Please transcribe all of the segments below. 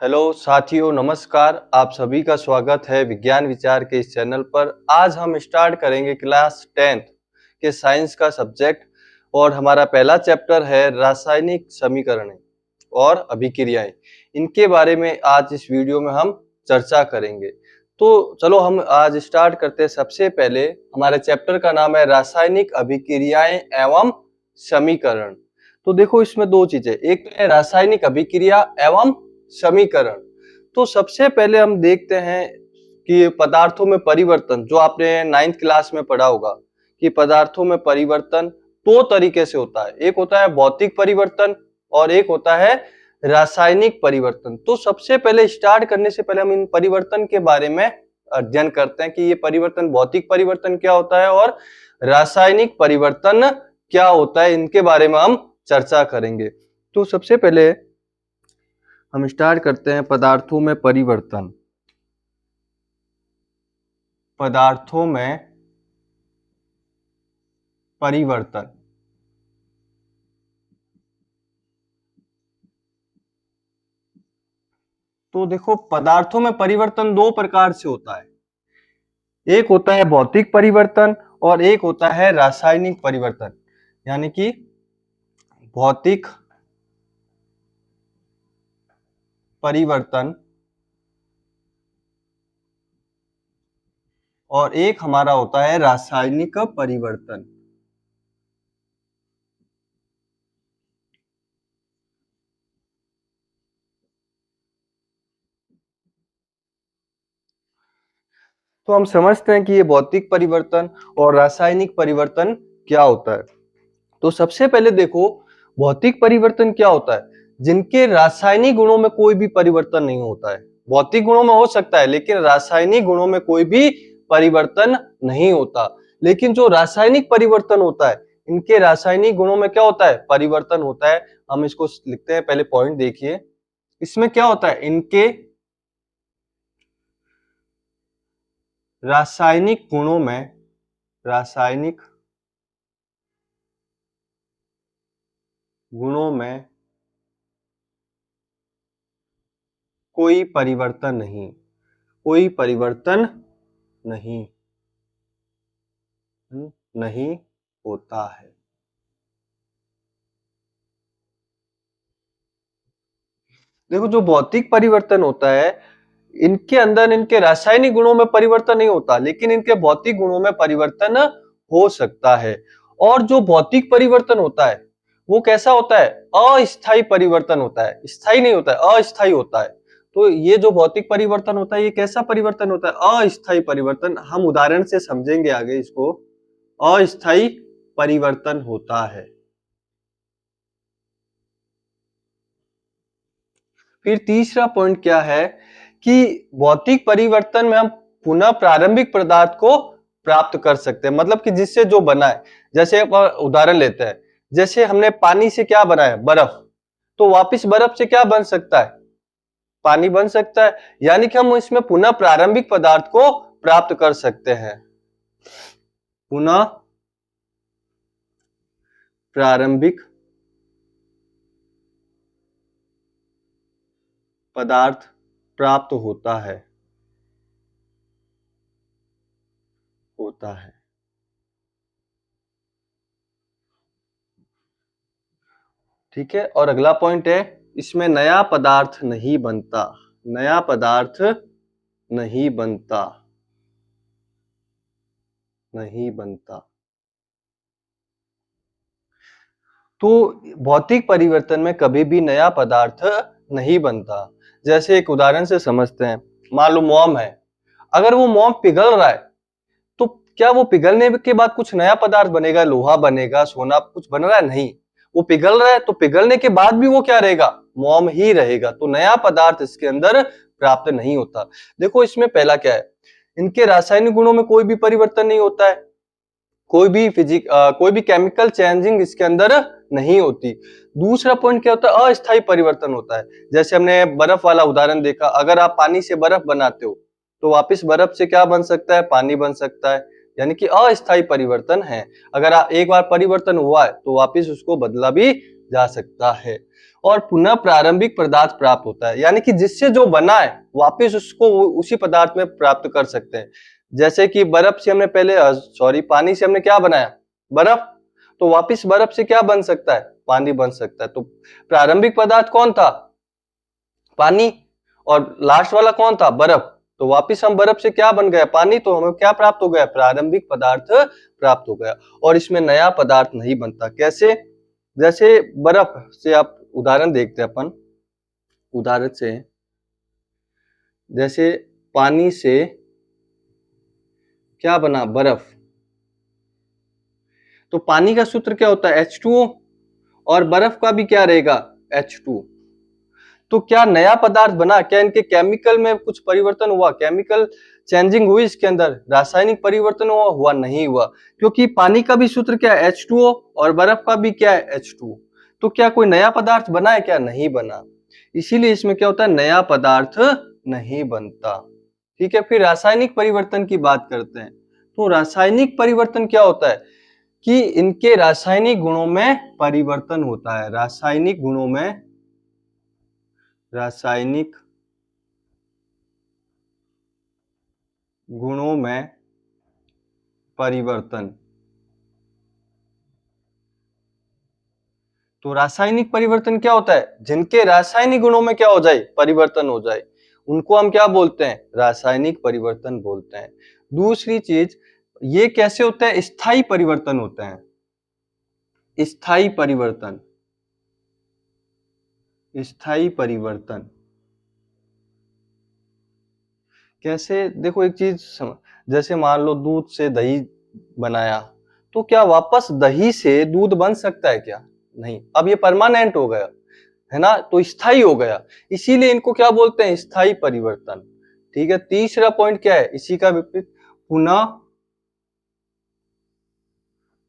Hello साथियों, नमस्कार। आप सभी का स्वागत है विज्ञान विचार के इस चैनल पर। आज हम स्टार्ट करेंगे क्लास 10th के साइंस का सब्जेक्ट और हमारा पहला चैप्टर है रासायनिक समीकरण और अभिक्रियाएं। इनके बारे में आज इस वीडियो में हम चर्चा करेंगे। तो चलो हम आज स्टार्ट करते हैं। सबसे पहले हमारे चैप्टर का नाम है रासायनिक अभिक्रियाएं एवं समीकरण। तो देखो, इसमें दो चीजें, एक तो है रासायनिक अभिक्रिया एवं समीकरण। तो सबसे पहले हम देखते हैं कि पदार्थों में परिवर्तन, जो आपने 9th क्लास में पढ़ा होगा कि पदार्थों में परिवर्तन दो तरीके से होता है। एक होता है भौतिक परिवर्तन और एक होता है रासायनिक परिवर्तन। तो सबसे पहले स्टार्ट करने से पहले हम इन परिवर्तन के बारे में अध्ययन करते हैं कि ये परिवर्तन, भौतिक परिवर्तन क्या होता है और रासायनिक परिवर्तन क्या होता है। इनके बारे में हम चर्चा करेंगे। तो सबसे पहले हम स्टार्ट करते हैं पदार्थों में परिवर्तन। पदार्थों में परिवर्तन। तो देखो, पदार्थों में परिवर्तन दो प्रकार से होता है। एक होता है भौतिक परिवर्तन और एक होता है रासायनिक परिवर्तन। यानी कि भौतिक परिवर्तन और एक हमारा होता है रासायनिक परिवर्तन। तो हम समझते हैं कि ये भौतिक परिवर्तन और रासायनिक परिवर्तन क्या होता है। तो सबसे पहले देखो, भौतिक परिवर्तन क्या होता है? जिनके रासायनिक गुणों में कोई भी परिवर्तन नहीं होता है। भौतिक गुणों में हो सकता है लेकिन रासायनिक गुणों में कोई भी परिवर्तन नहीं होता। लेकिन जो रासायनिक परिवर्तन होता है, इनके रासायनिक गुणों में क्या होता है? परिवर्तन होता है। हम इसको लिखते हैं, पहले पॉइंट देखिए। इसमें क्या होता है? इनके रासायनिक गुणों में, रासायनिक गुणों में कोई परिवर्तन नहीं, कोई परिवर्तन नहीं नहीं होता है। देखो, जो भौतिक परिवर्तन होता है, इनके अंदर इनके रासायनिक गुणों में परिवर्तन नहीं होता लेकिन इनके भौतिक गुणों में परिवर्तन हो सकता है। और जो भौतिक परिवर्तन होता है वो कैसा होता है? अस्थायी परिवर्तन होता है, स्थायी नहीं होता है, अस्थायी होता है। तो ये जो भौतिक परिवर्तन होता है, ये कैसा परिवर्तन होता है? अस्थायी परिवर्तन। हम उदाहरण से समझेंगे आगे इसको। अस्थायी परिवर्तन होता है। फिर तीसरा पॉइंट क्या है कि भौतिक परिवर्तन में हम पुनः प्रारंभिक पदार्थ को प्राप्त कर सकते हैं, मतलब कि जिससे जो बना है। जैसे उदाहरण लेते हैं, जैसे हमने पानी से क्या बनाया? बर्फ। तो वापस बर्फ से क्या बन सकता है? पानी बन सकता है। यानी कि हम इसमें पुनः प्रारंभिक पदार्थ को प्राप्त कर सकते हैं। पुनः प्रारंभिक पदार्थ प्राप्त होता है, होता है। ठीक है। और अगला पॉइंट है, इसमें नया पदार्थ नहीं बनता, नया पदार्थ नहीं बनता, नहीं बनता। तो भौतिक परिवर्तन में कभी भी नया पदार्थ नहीं बनता। जैसे एक उदाहरण से समझते हैं। मान लो मोम है, अगर वो मोम पिघल रहा है तो क्या वो पिघलने के बाद कुछ नया पदार्थ बनेगा? लोहा बनेगा, सोना कुछ बन रहा है? नहीं। वो पिघल रहा है तो पिघलने के बाद भी वो क्या रहेगा? मोम ही रहेगा। तो नया पदार्थ इसके अंदर प्राप्त नहीं होता। देखो, इसमें पहला क्या है? इनके रासायनिक गुणों में कोई भी परिवर्तन नहीं होता है, कोई भी केमिकल चेंजिंग इसके अंदर नहीं होती। दूसरा पॉइंट क्या होता है? अस्थायी परिवर्तन होता है। जैसे हमने बर्फ वाला उदाहरण देखा, अगर आप पानी से बर्फ बनाते हो तो वापस बर्फ से क्या बन सकता है? पानी बन सकता है। यानी कि अस्थायी परिवर्तन है। अगर एक बार परिवर्तन हुआ है तो वापस उसको बदला भी जा सकता है। और पुनः प्रारंभिक पदार्थ प्राप्त होता है, यानी कि जिससे जो बना है वापस उसको उसी पदार्थ में प्राप्त कर सकते हैं। जैसे कि बर्फ से हमने पानी से हमने क्या बनाया, बर्फ, तो वापस बर्फ से क्या बन सकता है, पानी बन सकता है। तो प्रारंभिक पदार्थ कौन था, पानी, और लास्ट वाला कौन था, बर्फ। तो वापिस हम बर्फ से क्या बन गया, पानी, तो हमें क्या प्राप्त हो गया, प्रारंभिक पदार्थ प्राप्त हो गया। और इसमें नया पदार्थ नहीं बनता। कैसे, जैसे बर्फ से आप उदाहरण देखते हैं अपन, उदाहरण से जैसे पानी से क्या बना, बर्फ, तो पानी का सूत्र क्या होता है, H2O, और बर्फ का भी क्या रहेगा, H2O। तो क्या नया पदार्थ बना, क्या इनके केमिकल में कुछ परिवर्तन हुआ, केमिकल चेंजिंग हुई इसके अंदर, रासायनिक परिवर्तन हुआ नहीं हुआ, क्योंकि पानी का भी सूत्र क्या है, H2O, और बर्फ का भी क्या है, H2O। तो क्या कोई नया पदार्थ बना है, क्या नहीं बना। इसीलिए इसमें क्या होता है, नया पदार्थ नहीं बनता। ठीक है, फिर रासायनिक परिवर्तन की बात करते हैं। तो रासायनिक परिवर्तन क्या होता है कि इनके रासायनिक गुणों में परिवर्तन होता है। रासायनिक गुणों में परिवर्तन। तो रासायनिक परिवर्तन क्या होता है, जिनके रासायनिक गुणों में क्या हो जाए, परिवर्तन हो जाए, उनको हम क्या बोलते हैं, रासायनिक परिवर्तन बोलते हैं। दूसरी चीज, ये कैसे होता है, स्थायी परिवर्तन होते हैं। स्थायी परिवर्तन, स्थायी परिवर्तन कैसे, देखो एक चीज जैसे मान लो दूध से दही बनाया, तो क्या वापस दही से दूध बन सकता है क्या, नहीं, अब ये परमानेंट हो गया है ना, तो स्थायी हो गया, इसीलिए इनको क्या बोलते हैं, स्थायी परिवर्तन। ठीक है, तीसरा पॉइंट क्या है, इसी का विपरीत, पुनः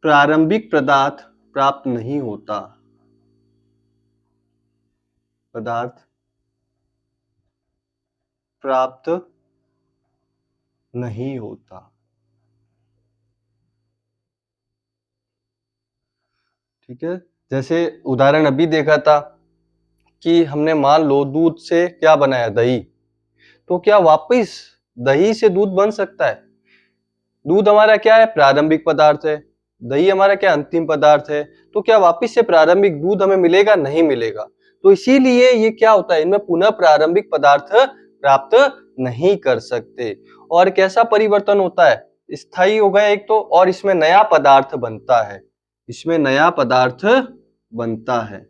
प्रारंभिक पदार्थ प्राप्त नहीं होता, पदार्थ प्राप्त नहीं होता। ठीक है, जैसे उदाहरण अभी देखा था कि हमने मान लो दूध से क्या बनाया, दही, तो क्या वापस दही से दूध बन सकता है, दूध हमारा क्या है, प्रारंभिक पदार्थ है, दही हमारा क्या, अंतिम पदार्थ है, तो क्या वापस से प्रारंभिक दूध हमें मिलेगा, नहीं मिलेगा। तो इसीलिए ये क्या होता है, इनमें पुनः प्रारंभिक पदार्थ प्राप्त नहीं कर सकते। और कैसा परिवर्तन होता है, स्थायी हो गया एक तो, और इसमें नया पदार्थ बनता है, इसमें नया पदार्थ बनता है,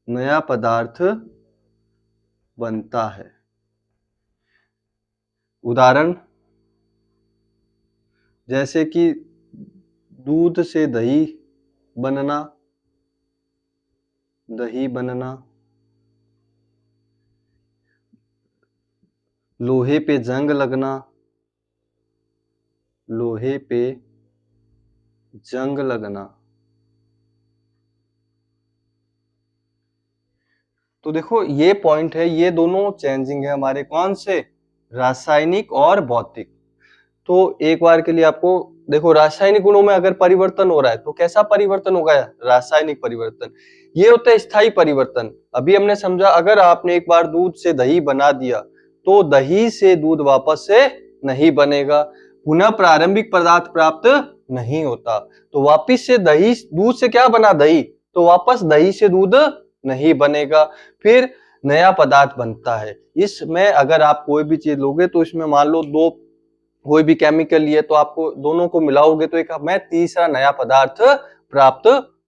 नया पदार्थ बनता है। उदाहरण जैसे कि दूध से दही बनना, दही बनना, लोहे पे जंग लगना, लोहे पे जंग लगना। तो देखो ये पॉइंट है, ये दोनों चेंजिंग है हमारे, कौन से, रासायनिक और भौतिक। तो एक बार के लिए आपको देखो, रासायनिक गुणों में अगर परिवर्तन हो रहा है तो कैसा परिवर्तन होगा, रासायनिक परिवर्तन। ये होता है स्थायी परिवर्तन। अभी हमने समझा, अगर आपने एक बार दूध से दही बना दिया तो दही से दूध वापस से नहीं बनेगा, पुनः प्रारंभिक पदार्थ प्राप्त नहीं होता। तो वापिस से दही, दूध से क्या बना, दही, तो वापस दही से दूध नहीं बनेगा, फिर नया पदार्थ बनता है। इसमें अगर आप कोई भी चीज लोगे तो इसमें मान लो दो कोई भी केमिकल लिए, तो आपको दोनों को मिलाओगे तो एक हमें तीसरा नया पदार्थ प्राप्त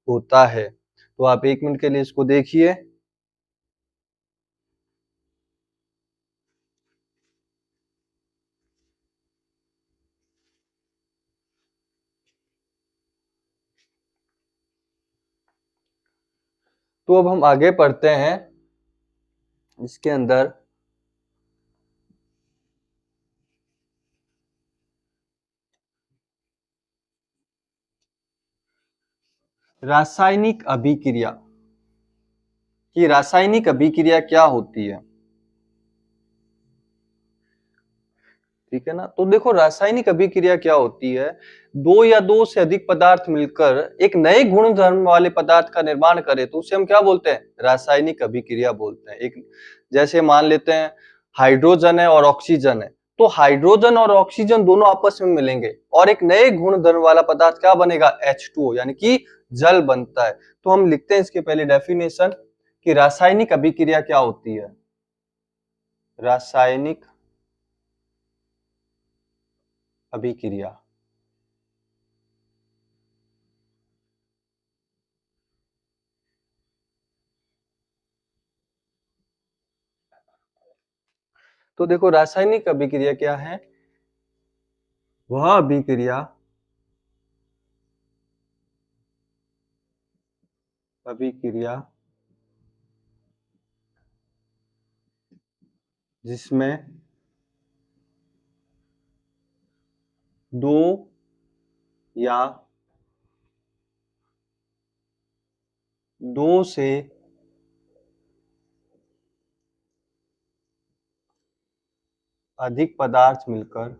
होता है। तो आप 1 मिनट के लिए इसको देखिए। तो अब हम आगे पढ़ते हैं, इसके अंदर रासायनिक अभिक्रिया, कि रासायनिक अभिक्रिया क्या होती है। ठीक है ना। तो देखो रासायनिक अभिक्रिया क्या होती है, दो या दो से अधिक पदार्थ मिलकर एक नए गुण धर्म वाले पदार्थ का निर्माण करे तो उसे हम क्या बोलते हैं, रासायनिक अभिक्रिया बोलते हैं। एक जैसे मान लेते हैं हाइड्रोजन है और ऑक्सीजन है, तो हाइड्रोजन और ऑक्सीजन दोनों आपस में मिलेंगे और एक नए गुण धर्म वाला पदार्थ क्या बनेगा, H2O यानी कि जल बनता है। तो हम लिखते हैं इसके पहले डेफिनेशन कि रासायनिक अभिक्रिया क्या होती है। रासायनिक अभिक्रिया तो देखो रासायनिक अभिक्रिया क्या है, वह अभिक्रिया जिसमें दो या दो से अधिक पदार्थ मिलकर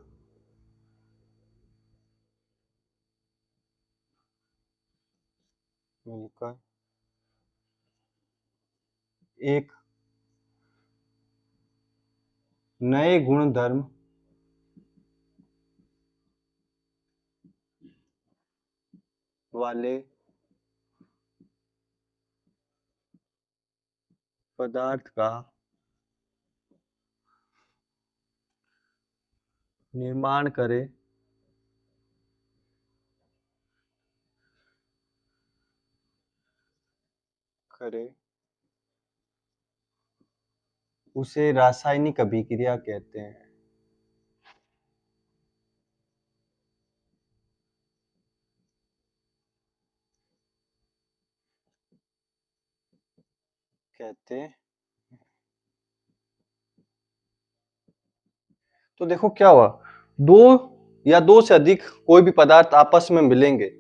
एक नए गुण धर्म वाले पदार्थ का निर्माण करे उसे रासायनिक अभिक्रिया कहते हैं। तो देखो क्या हुआ, दो या दो से अधिक कोई भी पदार्थ आपस में मिलेंगे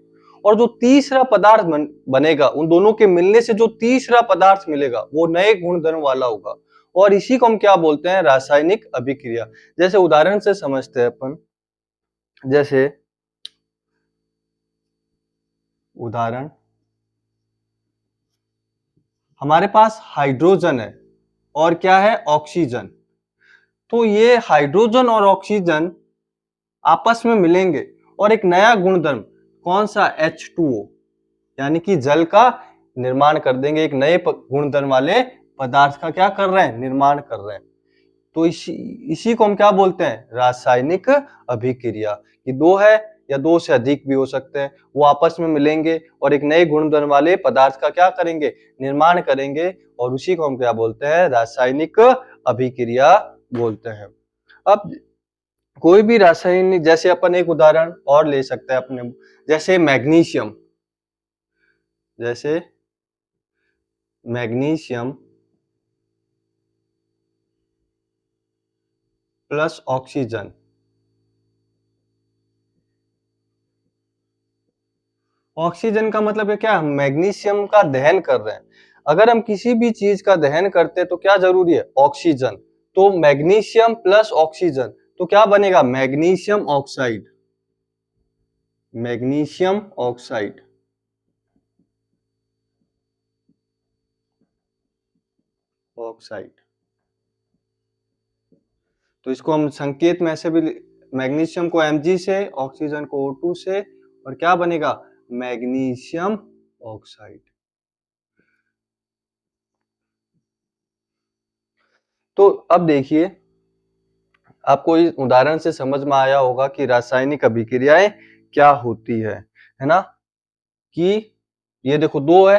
और जो तीसरा पदार्थ बनेगा, उन दोनों के मिलने से जो तीसरा पदार्थ मिलेगा वो नए गुणधर्म वाला होगा और इसी को हम क्या बोलते हैं, रासायनिक अभिक्रिया। जैसे उदाहरण से समझते हैं अपन, जैसे उदाहरण हमारे पास हाइड्रोजन है और क्या है, ऑक्सीजन। तो ये हाइड्रोजन और ऑक्सीजन आपस में मिलेंगे और एक नया गुणधर्म कौन सा, H2O यानी कि जल का निर्माण कर देंगे, एक नए गुणधर्म वाले पदार्थ का क्या कर रहे हैं, निर्माण कर रहे हैं। तो इसी को हम क्या बोलते हैं, रासायनिक अभिक्रिया। कि दो है या दो से अधिक भी हो सकते हैं, वो आपस में मिलेंगे और एक नए गुणधर्म वाले पदार्थ का क्या करेंगे, निर्माण करेंगे और उसी को हम क्या बोलते हैं, रासायनिक अभिक्रिया बोलते हैं। अब कोई भी रासायनिक, जैसे अपन एक उदाहरण और ले सकते हैं अपने, जैसे मैग्नीशियम, जैसे मैग्नीशियम प्लस ऑक्सीजन। ऑक्सीजन का मतलब है क्या, हम मैग्नीशियम का दहन कर रहे हैं। अगर हम किसी भी चीज का दहन करते हैं तो क्या जरूरी है, ऑक्सीजन। तो मैग्नीशियम प्लस ऑक्सीजन तो क्या बनेगा, magnesium oxide, magnesium oxide. Oxide तो इसको हम संकेत में ऐसे भी, मैग्नीशियम को Mg से, ऑक्सीजन को O2 से, और क्या बनेगा, मैग्नीशियम ऑक्साइड। तो अब देखिए, आपको इस उदाहरण से समझ में आया होगा कि रासायनिक अभिक्रियाएं क्या होती है ना। कि ये देखो दो है,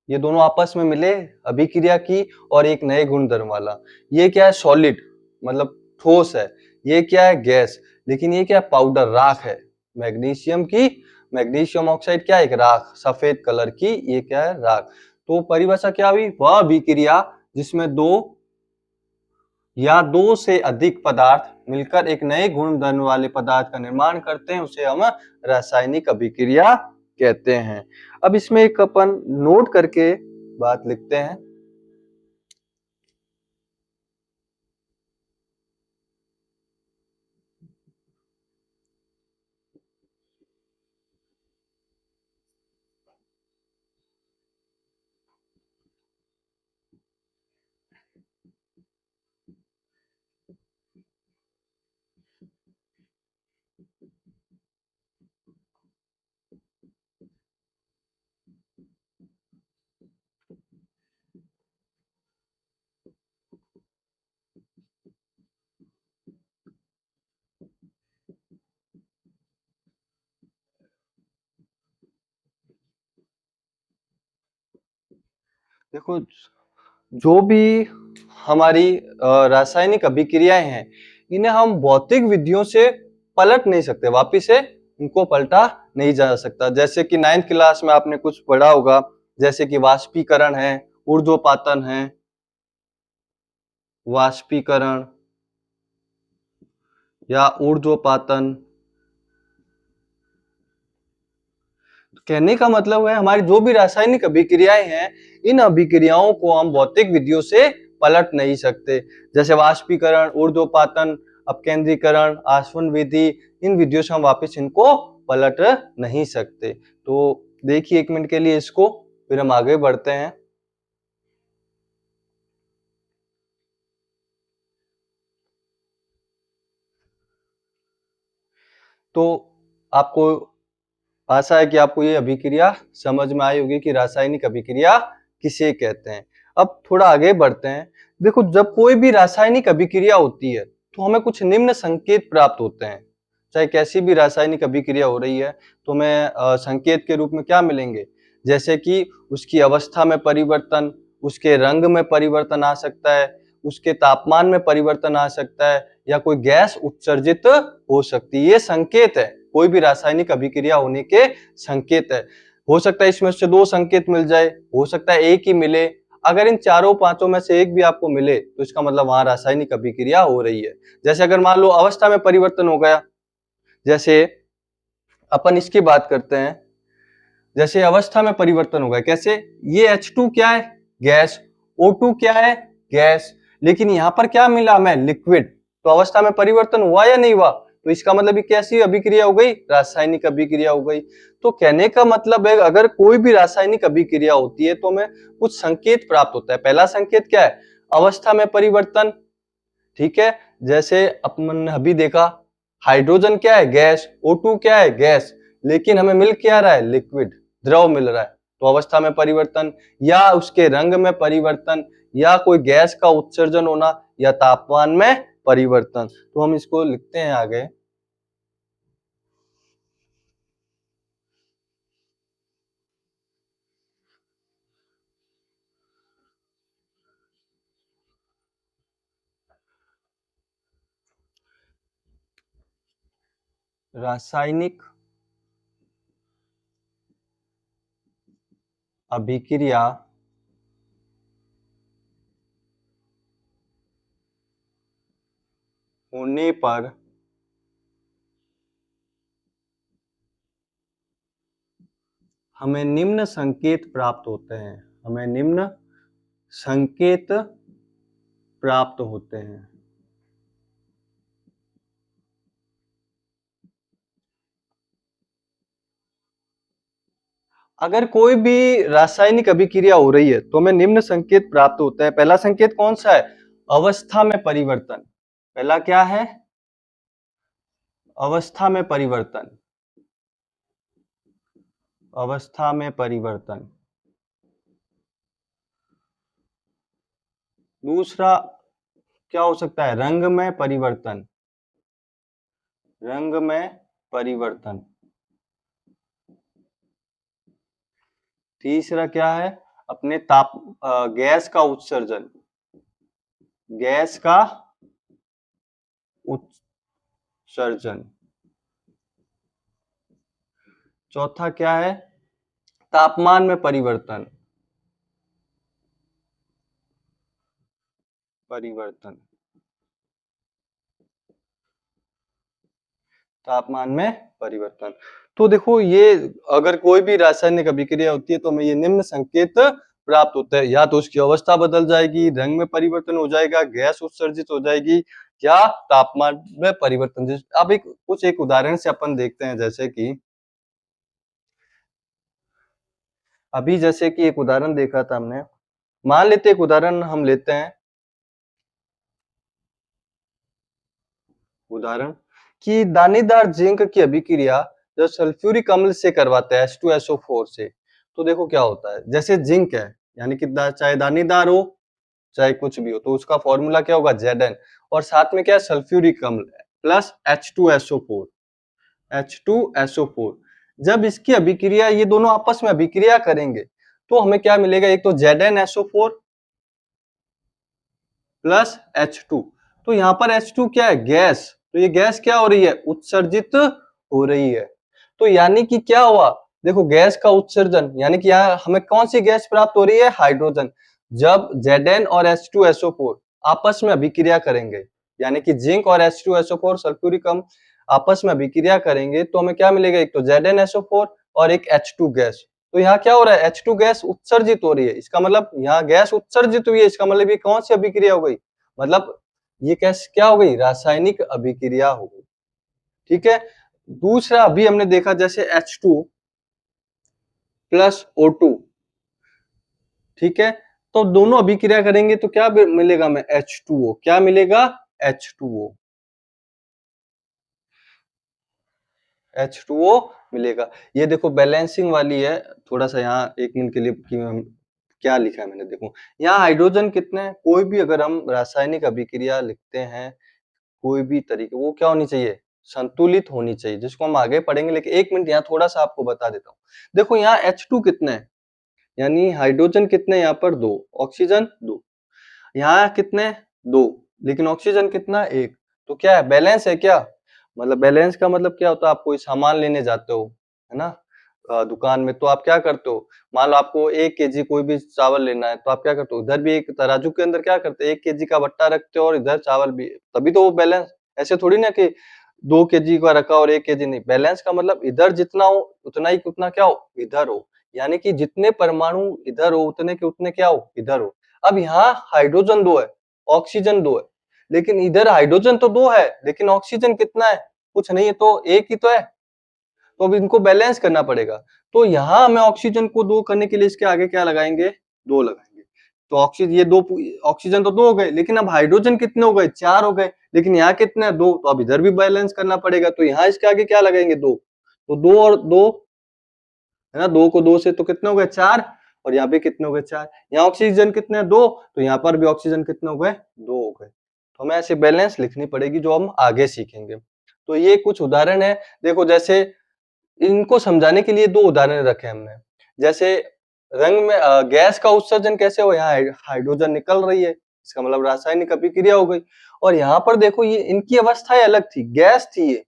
ये दोनों आपस में मिले, अभिक्रिया की और एक नए गुणधर्म वाला। ये क्या है, सॉलिड मतलब ठोस है, ये क्या है, गैस। लेकिन ये क्या है, पाउडर, राख है। मैग्नीशियम की, मैग्नीशियम ऑक्साइड क्या है, एक राख, सफेद कलर की, ये क्या है, राख। तो परिभाषा क्या हुई, वह अभिक्रिया जिसमें दो या दो से अधिक पदार्थ मिलकर एक नए गुणधर्म वाले पदार्थ का निर्माण करते हैं, उसे हम रासायनिक अभिक्रिया कहते हैं। अब इसमें एक अपन नोट करके बात लिखते हैं। देखो, जो भी हमारी रासायनिक अभिक्रियाएं हैं, इन्हें हम भौतिक विधियों से पलट नहीं सकते, वापिस से इनको पलटा नहीं जा सकता। जैसे कि 9th क्लास में आपने कुछ पढ़ा होगा, जैसे कि वाष्पीकरण है, ऊर्ध्वपातन है, वाष्पीकरण या ऊर्ध्वपातन। कहने का मतलब है हमारी जो भी रासायनिक अभिक्रियाएं हैं, इन अभिक्रियाओं को हम भौतिक विधियों से पलट नहीं सकते। जैसे वाष्पीकरण, ऊर्ध्वपातन, अपकेंद्रीकरण, आसवन विधि, इन विधियों से हम वापस इनको पलट नहीं सकते। तो देखिए 1 मिनट के लिए इसको, फिर हम आगे बढ़ते हैं। तो आपको आशा है कि आपको ये अभिक्रिया समझ में आई होगी कि रासायनिक अभिक्रिया किसे कहते हैं। अब थोड़ा आगे बढ़ते हैं। देखो, जब कोई भी रासायनिक अभिक्रिया होती है तो हमें कुछ निम्न संकेत प्राप्त होते हैं। चाहे कैसी भी रासायनिक अभिक्रिया हो रही है तो हमें संकेत के रूप में क्या मिलेंगे, जैसे कि उसकी अवस्था में परिवर्तन, उसके रंग में परिवर्तन आ सकता है, उसके तापमान में परिवर्तन आ सकता है, या कोई गैस उत्सर्जित हो सकती है। ये संकेत है, कोई भी रासायनिक अभिक्रिया होने के संकेत है। हो सकता है इसमें से 2 संकेत मिल जाए, हो सकता है एक ही मिले। अगर इन चारों पांचों में से एक भी आपको मिले तो इसका मतलब वहां रासायनिक अभिक्रिया हो रही है। जैसे अगर मान लो अवस्था में परिवर्तन हो गया, जैसे अपन इसकी बात करते हैं, जैसे अवस्था में परिवर्तन हो गया, कैसे? ये H2 क्या है? गैस। O2 क्या है? गैस। लेकिन यहां पर क्या मिला हमें? लिक्विड। तो अवस्था में परिवर्तन हुआ या नहीं हुआ? तो इसका मतलब ये कैसी अभिक्रिया हो गई? रासायनिक अभिक्रिया हो गई। तो कहने का मतलब है अगर कोई भी रासायनिक अभिक्रिया होती है तो हमें कुछ संकेत प्राप्त होता है। पहला संकेत क्या है? अवस्था में परिवर्तन। ठीक है, जैसे अपन ने अभी देखा, हाइड्रोजन क्या है? गैस। O2 क्या है? गैस। लेकिन हमें मिल क्या रहा है? लिक्विड, द्रव मिल रहा है। तो अवस्था में परिवर्तन, या उसके रंग में परिवर्तन, या कोई गैस का उत्सर्जन होना, या तापमान में परिवर्तन। तो हम इसको लिखते हैं आगे। रासायनिक अभिक्रिया होने पर हमें निम्न संकेत प्राप्त होते हैं। हमें निम्न संकेत प्राप्त होते हैं। अगर कोई भी रासायनिक अभिक्रिया हो रही है तो हमें निम्न संकेत प्राप्त होता है। पहला संकेत कौन सा है? अवस्था में परिवर्तन। पहला क्या है? अवस्था में परिवर्तन। अवस्था में परिवर्तन। दूसरा क्या हो सकता है? रंग में परिवर्तन। रंग में परिवर्तन। तीसरा क्या है? अपने गैस का उत्सर्जन। गैस का उत्सर्जन। चौथा क्या है? तापमान में परिवर्तन। परिवर्तन। तापमान में परिवर्तन। तो देखो, ये अगर कोई भी रासायनिक अभिक्रिया होती है तो हमें ये निम्न संकेत प्राप्त होता है। या तो उसकी अवस्था बदल जाएगी, रंग में परिवर्तन हो जाएगा, गैस उत्सर्जित हो जाएगी, या तापमान में परिवर्तन। अब एक उदाहरण से अपन देखते हैं। जैसे कि अभी जैसे कि एक उदाहरण देखा था हमने, मान लेते एक उदाहरण हम लेते हैं। उदाहरण कि दानेदार जिंक की अभिक्रिया जब सल्फ्यूरिक अम्ल से करवाते हैं H2SO4 से, तो देखो क्या होता है। जैसे जिंक है, यानी कि चाहे दानेदार हो चाहे कुछ भी हो, तो उसका फॉर्मूला क्या होगा? Zn। और साथ में क्या है? सल्फ्यूरिक अम्ल प्लस H2SO4। H2SO4 जब इसकी अभिक्रिया, ये दोनों आपस में अभिक्रिया करेंगे तो हमें क्या मिलेगा, एक तो ZnSO4 प्लस H2। तो यहाँ पर H2 क्या है, गैस। तो ये गैस क्या हो रही है, उत्सर्जित हो रही है। तो यानी कि क्या हुआ, देखो गैस का उत्सर्जन, यानी कि यहाँ हमें कौन सी गैस प्राप्त हो रही है, हाइड्रोजन। जब Zn और H2SO4 आपस में अभिक्रिया करेंगे, यानी कि जिंक और H2SO4 सल्फ्यूरिक अम्ल आपस में अभिक्रिया करेंगे, तो हमें क्या मिलेगा, एक तो ZnSO4 और एक H2 गैस। तो यहाँ क्या हो रहा है, H2 गैस उत्सर्जित हो रही है, इसका मतलब यहाँ गैस उत्सर्जित हुई है, इसका मतलब ये कौन सी अभिक्रिया हो गई, मतलब ये कैसे क्या हो गई, रासायनिक अभिक्रिया हो गई। ठीक है। दूसरा अभी हमने देखा जैसे H2 प्लस O2, ठीक है, तो दोनों अभिक्रिया करेंगे तो क्या मिलेगा हमें, H2O। क्या मिलेगा, H2O। H2O मिलेगा। ये देखो बैलेंसिंग वाली है, थोड़ा सा यहाँ एक मिनट के लिए कि हम क्या लिखा है मैंने, देखो यहाँ हाइड्रोजन कितने हैं, कोई भी अगर हम रासायनिक अभिक्रिया लिखते हैं कोई भी तरीके, वो क्या होनी चाहिए, संतुलित होनी चाहिए, जिसको हम आगे पढ़ेंगे। लेकिन एक मिनट यहाँ थोड़ा सा आपको बता देता हूँ। देखो यहाँ H2 कितने हैं, यानी हाइड्रोजन कितने, यहाँ पर 2, ऑक्सीजन 2, यहाँ कितने, 2, लेकिन ऑक्सीजन कितना, 1। तो क्या है, बैलेंस है क्या, मतलब बैलेंस का मतलब क्या होता है, आप कोई सामान लेने जाते हो, है ना, दुकान में, तो आप क्या करते हो, मान लो आपको 1 kg कोई भी चावल लेना है, तो आप क्या करते हो, इधर भी एक तराजू के अंदर क्या करते हैं, 1 kg का बट्टा रखते हो और इधर चावल भी, तभी तो वो बैलेंस। ऐसे थोड़ी ना कि 2 kg का रखा और 1 kg नहीं, बैलेंस का मतलब इधर जितना हो उतना ही उतना क्या हो, इधर हो, यानी कि जितने परमाणु इधर हो उतने के उतने क्या हो, इधर हो। अब यहाँ हाइड्रोजन 2 है, ऑक्सीजन 2 है, लेकिन इधर हाइड्रोजन तो 2 है लेकिन ऑक्सीजन कितना है, कुछ नहीं है, तो 1 ही तो है। तो अब इनको बैलेंस करना पड़ेगा। तो यहाँ हमें ऑक्सीजन को 2 करने के लिए इसके आगे क्या लगाएंगे, 2 लगाएंगे। तो ऑक्सीजन ये 2, ऑक्सीजन तो 2 हो गए, लेकिन अब हाइड्रोजन कितने हो गए, 4 हो गए, लेकिन यहाँ कितने हैं, 2। तो अब इधर भी बैलेंस करना पड़ेगा, तो यहाँ इसके आगे क्या लगाएंगे, 2। तो 2 और 2, है ना, 2 को 2 से तो कितने हो गए, 4, और यहाँ पे कितने हो गए, 4। यहाँ ऑक्सीजन कितने हैं, 2, तो यहाँ पर भी ऑक्सीजन कितने हो गए, 2 हो गए। तो हमें ऐसे बैलेंस लिखनी पड़ेगी जो हम आगे सीखेंगे। तो ये कुछ उदाहरण है, देखो जैसे इनको समझाने के लिए 2 उदाहरण रखे हमने। जैसे रंग में गैस का उत्सर्जन कैसे हो, यहाँ हाइड्रोजन निकल रही है, इसका मतलब रासायनिक अभिक्रिया हो गई। और यहाँ पर देखो ये इनकी अवस्थाएं अलग थी, गैस थी ये,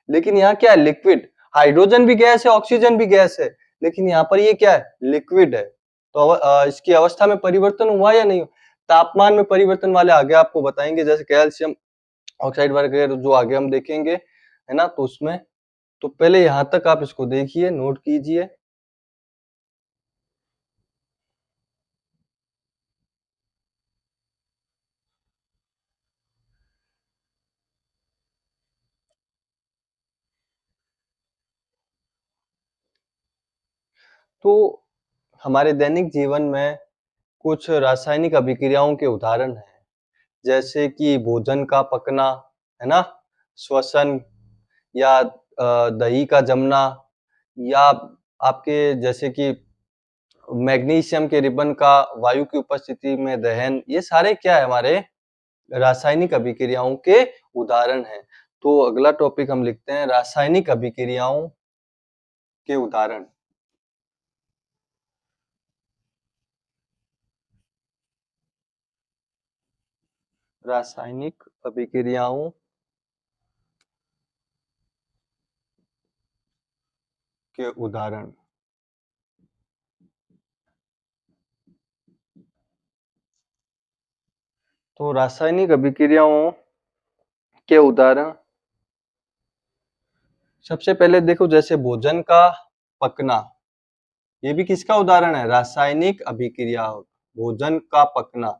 लेकिन यहाँ क्या है, लिक्विड। हाइड्रोजन भी गैस है, ऑक्सीजन भी गैस है, लेकिन यहाँ पर ये क्या है, लिक्विड है। तो इसकी अवस्था में परिवर्तन हुआ या नहीं, तापमान में परिवर्तन वाले आगे आपको बताएंगे, जैसे कैल्शियम ऑक्साइड वगैरह जो आगे हम देखेंगे, है ना, तो उसमें। तो पहले यहाँ तक आप इसको देखिए, नोट कीजिए। तो हमारे दैनिक जीवन में कुछ रासायनिक अभिक्रियाओं के उदाहरण हैं, जैसे कि भोजन का पकना, है ना, श्वसन, या दही का जमना, या आपके जैसे कि मैग्नीशियम के रिबन का वायु की उपस्थिति में दहन, ये सारे क्या है, हमारे रासायनिक अभिक्रियाओं के उदाहरण हैं। तो अगला टॉपिक हम लिखते हैं, रासायनिक अभिक्रियाओं के उदाहरण। रासायनिक अभिक्रियाओं के उदाहरण। तो रासायनिक अभिक्रियाओं के उदाहरण, सबसे पहले देखो जैसे भोजन का पकना, ये भी किसका उदाहरण है, रासायनिक अभिक्रिया। भोजन का पकना,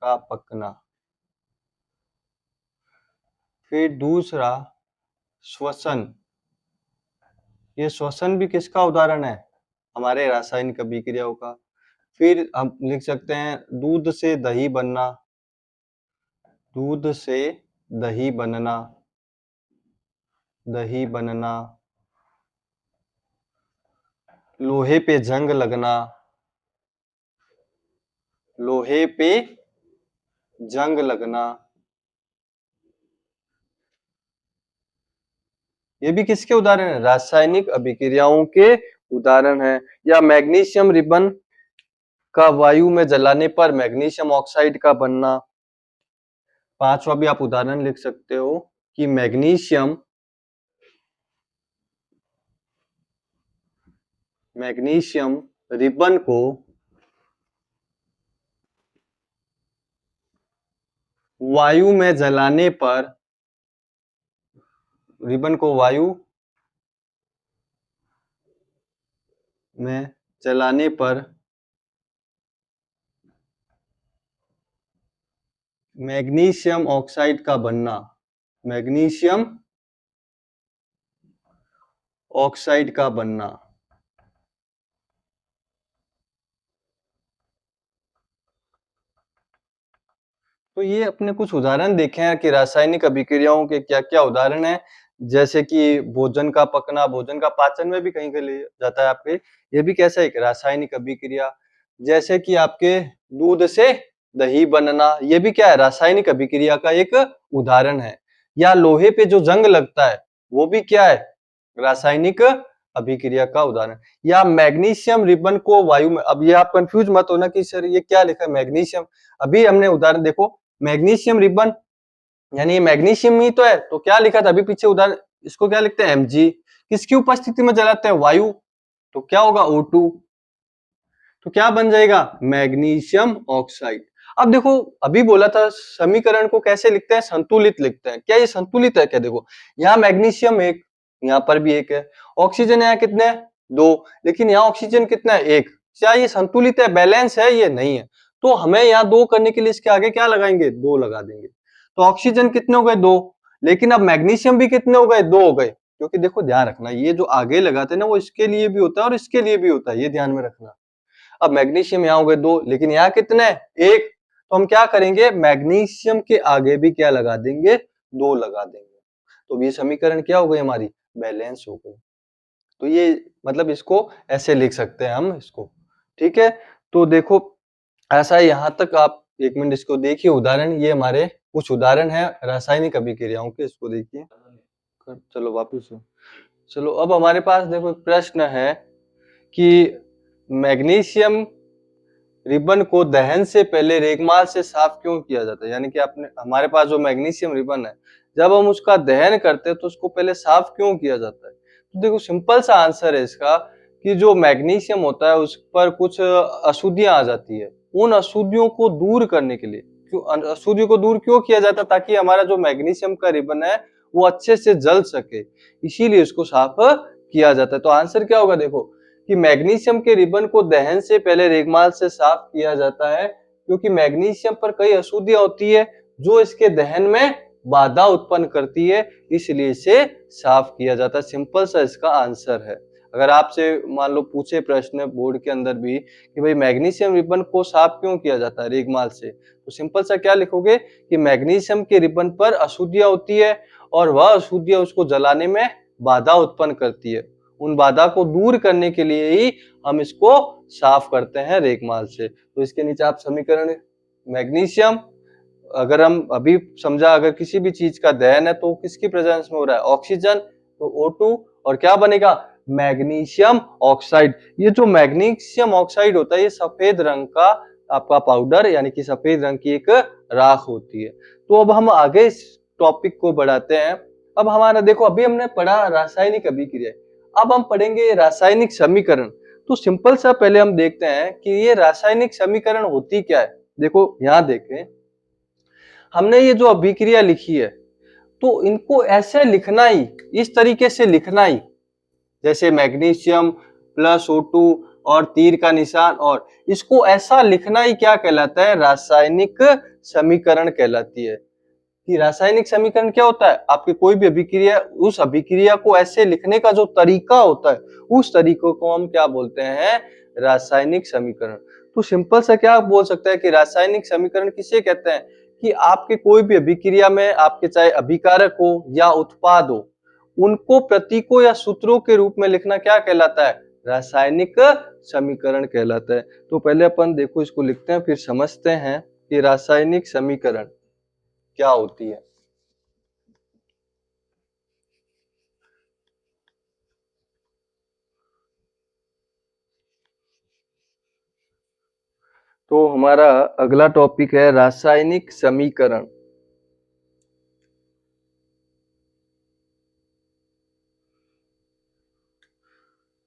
का पकना। फिर दूसरा श्वसन, ये श्वसन भी किसका उदाहरण है, हमारे रासायनिक अभिक्रियाओं का। फिर हम लिख सकते हैं दूध से दही बनना, दूध से दही बनना, दही बनना। लोहे पे जंग लगना, लोहे पे जंग लगना। ये भी किसके उदाहरण है, रासायनिक अभिक्रियाओं के उदाहरण है, या मैग्नीशियम रिबन का वायु में जलाने पर मैग्नीशियम ऑक्साइड का बनना। पांचवा भी आप उदाहरण लिख सकते हो कि मैग्नीशियम रिबन को वायु में जलाने पर, रिबन को वायु में जलाने पर मैग्नीशियम ऑक्साइड का बनना, मैग्नीशियम ऑक्साइड का बनना। तो ये अपने कुछ उदाहरण देखे हैं कि रासायनिक अभिक्रियाओं के क्या क्या उदाहरण हैं, जैसे कि भोजन का पकना, भोजन का पाचन में भी कहीं के लिए जाता है आपके, ये भी कैसा एक रासायनिक अभिक्रिया। जैसे कि आपके दूध से दही बनना, ये भी क्या है, रासायनिक अभिक्रिया का एक उदाहरण है। या लोहे पे जो जंग लगता है वो भी क्या है, रासायनिक अभिक्रिया का उदाहरण। या मैग्नीशियम रिबन को वायु में, अब ये आप कंफ्यूज मत होना कि सर ये क्या लिखा है मैग्नीशियम, अभी हमने उदाहरण देखो, मैग्नीशियम रिबन यानी ये मैग्नीशियम ही तो है, तो क्या लिखा था अभी पीछे उदाहरण, इसको क्या लिखते हैं Mg, किसकी उपस्थिति में जलाते हैं, वायु, तो क्या होगा O2, तो क्या बन जाएगा, मैग्नीशियम ऑक्साइड। अब देखो अभी बोला था समीकरण को कैसे लिखते हैं, संतुलित लिखते हैं, क्या ये संतुलित है क्या, देखो यहाँ मैग्नीशियम एक, यहाँ पर भी एक है, ऑक्सीजन यहाँ कितने हैं, दो, लेकिन यहाँ ऑक्सीजन कितना है, एक, क्या ये संतुलित है, बैलेंस है, ये नहीं है, तो हमें यहाँ दो करने के लिए इसके आगे क्या लगाएंगे, दो लगा देंगे, तो ऑक्सीजन कितने हो गए, दो, लेकिन अब मैग्नीशियम भी कितने हो गए, दो हो गए, क्योंकि देखो ध्यान रखना ये जो आगे लगाते हैं ना वो इसके लिए भी होता है और इसके लिए भी होता है, ये ध्यान में रखना। अब मैग्नीशियम यहाँ हो गए दो, लेकिन यहाँ कितने, एक, तो हम क्या करेंगे, मैग्नीशियम के आगे भी क्या लगा देंगे, दो लगा देंगे, तो ये समीकरण क्या हो गई हमारी, बैलेंस हो गई। तो ये मतलब इसको ऐसे लिख सकते हैं हम इसको, ठीक है। तो देखो ऐसा यहाँ तक आप एक मिनट इसको देखिए, उदाहरण ये हमारे कुछ उदाहरण है रासायनिक अभिक्रियाओं के, इसको देखिए। चलो वापिस, चलो अब हमारे पास देखो एक प्रश्न है कि मैग्नीशियम रिबन को दहन से पहले रेगमाल से साफ क्यों किया जाता है, यानी कि आपने हमारे पास जो मैग्नीशियम रिबन है जब हम उसका दहन करते हैं तो उसको पहले साफ क्यों किया जाता है, तो देखो सिंपल सा आंसर है इसका कि जो मैग्नीशियम होता है उस पर कुछ अशुद्धियां आ जाती है, उन अशुद्धियों को दूर करने के लिए, क्यों अशुद्धियों को दूर क्यों किया जाता है, ताकि हमारा जो मैग्नीशियम का रिबन है वो अच्छे से जल सके, इसीलिए उसको साफ किया जाता है। तो आंसर क्या होगा, देखो कि मैग्नीशियम के रिबन को दहन से पहले रेगमाल से साफ किया जाता है, क्योंकि मैग्नीशियम पर कई अशुद्धियां होती है जो इसके दहन में बाधा उत्पन्न करती है, इसलिए इसे साफ किया जाता है। सिंपल सा इसका आंसर है। अगर आपसे मान लो पूछे प्रश्न बोर्ड के अंदर भी कि भाई मैग्नीशियम रिबन को साफ क्यों किया जाता है रेगमाल से, तो सिंपल सा क्या लिखोगे कि मैग्नीशियम के रिबन पर अशुद्धियां होती है और वह अशुद्धियां उसको जलाने में बाधा उत्पन्न करती है, उन बाधा को दूर करने के लिए ही हम इसको साफ करते हैं रेगमाल से। तो इसके नीचे आप समीकरण, मैग्नीशियम अगर हम अभी समझा, अगर किसी भी चीज का दहन है तो किसकी प्रेजेंस में हो रहा है, ऑक्सीजन, तो O2, और क्या बनेगा, मैग्नीशियम ऑक्साइड। ये जो मैग्नीशियम ऑक्साइड होता है ये सफेद रंग का आपका पाउडर यानी कि सफेद रंग की एक राख होती है। तो अब हम आगे इस टॉपिक को बढ़ाते हैं। अब हमारा देखो अभी हमने पढ़ा रासायनिक अभिक्रिया, अब हम पढ़ेंगे रासायनिक समीकरण। तो सिंपल सा पहले हम देखते हैं कि ये रासायनिक समीकरण होती क्या है। देखो यहां देखें, हमने ये जो अभिक्रिया लिखी है तो इनको ऐसे लिखना ही, इस तरीके से लिखना ही, जैसे मैग्नीशियम प्लस O2 और तीर का निशान, और इसको ऐसा लिखना ही क्या कहलाता है, रासायनिक समीकरण कहलाती है। कि रासायनिक समीकरण क्या होता है, आपकी कोई भी अभिक्रिया, उस अभिक्रिया को ऐसे लिखने का जो तरीका होता है उस तरीके को हम क्या बोलते हैं, रासायनिक समीकरण। तो सिंपल सा क्या बोल सकते हैं कि रासायनिक समीकरण किसे कहते हैं, कि आपके कोई भी अभिक्रिया में आपके चाहे अभिकारक हो या उत्पाद हो, उनको प्रतीकों या सूत्रों के रूप में लिखना क्या कहलाता है, रासायनिक समीकरण कहलाता है। तो पहले अपन देखो इसको लिखते हैं फिर समझते हैं कि रासायनिक समीकरण क्या होती है। तो हमारा अगला टॉपिक है रासायनिक समीकरण।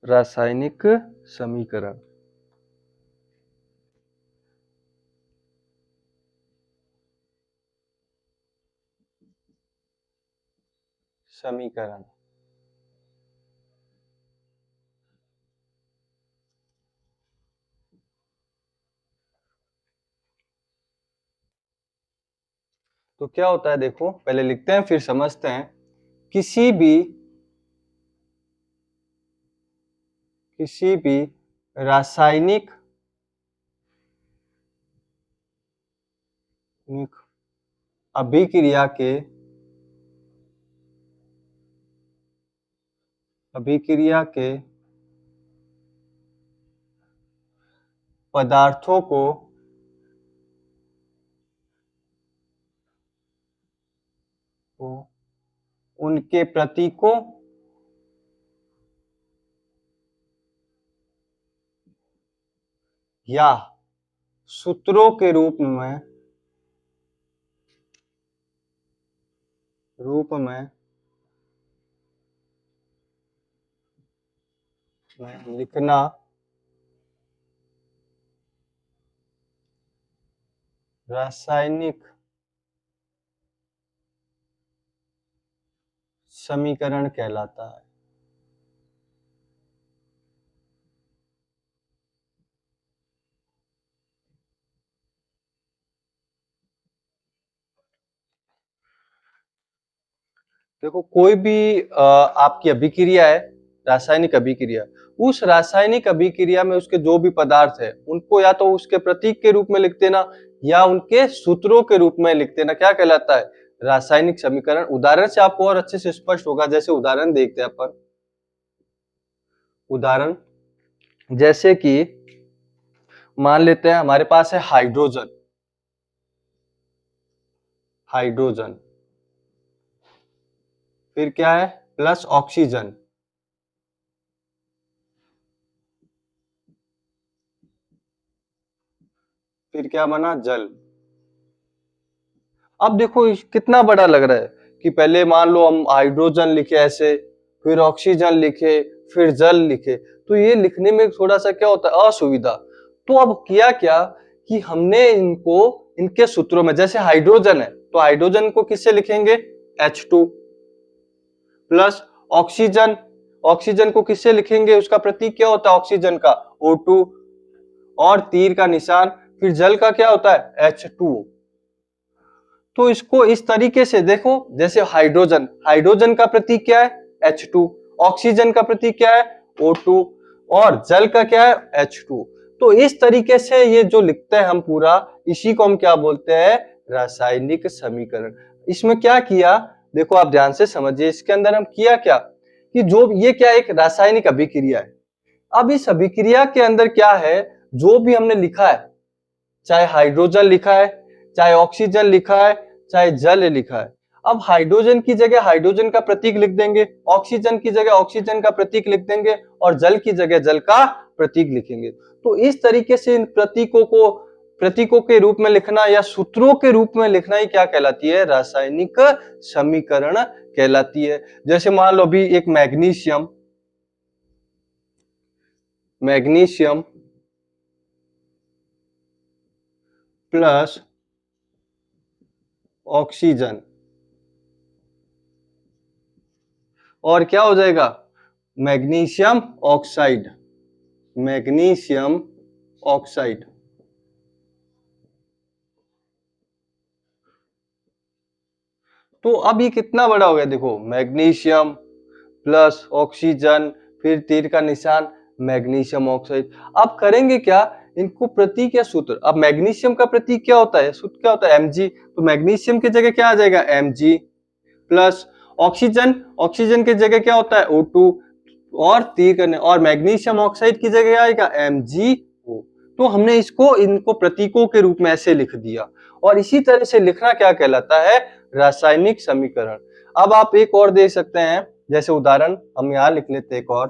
रासायनिक समीकरण। समीकरण तो क्या होता है, देखो पहले लिखते हैं फिर समझते हैं। किसी भी रासायनिक अभिक्रिया के पदार्थों को उनके प्रतीकों या सूत्रों के रूप में लिखना रासायनिक समीकरण कहलाता है। देखो कोई भी आपकी अभिक्रिया है, रासायनिक अभिक्रिया, उस रासायनिक अभिक्रिया में उसके जो भी पदार्थ है उनको या तो उसके प्रतीक के रूप में लिख देना या उनके सूत्रों के रूप में लिख देना, क्या कहलाता है, रासायनिक समीकरण। उदाहरण से आपको और अच्छे से स्पष्ट होगा। जैसे उदाहरण देखते हैं अपन। उदाहरण जैसे कि मान लेते हैं हमारे पास है हाइड्रोजन। फिर क्या है, प्लस ऑक्सीजन। फिर क्या बना, जल। अब देखो कितना बड़ा लग रहा है कि पहले मान लो हम हाइड्रोजन लिखे ऐसे, फिर ऑक्सीजन लिखे, फिर जल लिखे, तो ये लिखने में थोड़ा सा क्या होता है, असुविधा। तो अब किया क्या कि हमने इनको इनके सूत्रों में, जैसे हाइड्रोजन है तो हाइड्रोजन को किससे लिखेंगे, H2। प्लस ऑक्सीजन को किससे लिखेंगे, उसका प्रतीक क्या होता है ऑक्सीजन का, O2 और तीर का निशान। फिर जल का क्या होता है, H2। तो इसको इस तरीके से देखो, जैसे हाइड्रोजन का प्रतीक क्या है, H2। ऑक्सीजन का प्रतीक क्या है, O2 और जल का क्या है, H2। तो इस तरीके से ये जो लिखते हैं हम पूरा, इसी को हम क्या बोलते हैं, रासायनिक समीकरण। इसमें क्या किया, देखो आप ध्यान से समझिए, इसके अंदर हम किया क्या कि जो ये क्या एक रासायनिक अभिक्रिया है। अब इस अभिक्रिया के अंदर क्या है, जो भी हमने लिखा है, चाहे हाइड्रोजन लिखा है, चाहे ऑक्सीजन लिखा है, चाहे जल लिखा है, अब हाइड्रोजन की जगह हाइड्रोजन का प्रतीक लिख देंगे, ऑक्सीजन की जगह ऑक्सीजन का प्रतीक लिख देंगे और जल की जगह जल का प्रतीक लिखेंगे। तो इस तरीके से इन प्रतीकों के रूप में लिखना या सूत्रों के रूप में लिखना ही क्या कहलाती है, रासायनिक समीकरण कहलाती है। जैसे मान लो अभी एक मैग्नीशियम प्लस ऑक्सीजन, और क्या हो जाएगा, मैग्नीशियम ऑक्साइड। तो अब ये कितना बड़ा हो गया, देखो मैग्नीशियम प्लस ऑक्सीजन, फिर तीर का निशान, मैग्नीशियम ऑक्साइड। अब करेंगे क्या, इनको प्रतीक या सूत्र, अब मैग्नीशियम का प्रतीक क्या होता है, सूत्र क्या होता है, Mg। तो मैग्नीशियम की जगह क्या आ जाएगा, Mg। प्लस ऑक्सीजन की जगह क्या होता है, O2 और तीर करने, और मैग्नीशियम ऑक्साइड की जगह आएगा MgO। तो हमने इनको प्रतीकों के रूप में ऐसे लिख दिया, और इसी तरह से लिखना क्या कहलाता है, रासायनिक समीकरण। अब आप एक और दे सकते हैं, जैसे उदाहरण हम यहां लिख लेते हैं एक और,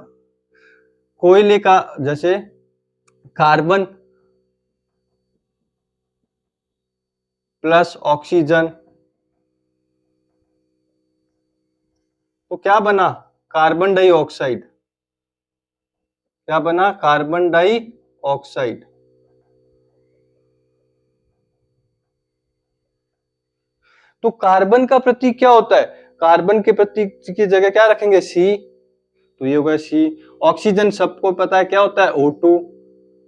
कोयले का, जैसे कार्बन प्लस ऑक्सीजन, तो क्या बना? Carbon dioxide. क्या बना? Carbon dioxide. तो कार्बन का प्रतीक क्या होता है? कार्बन के प्रतीक की जगह क्या रखेंगे? सी। तो ये होगा सी। ऑक्सीजन सबको पता है क्या होता है? O2।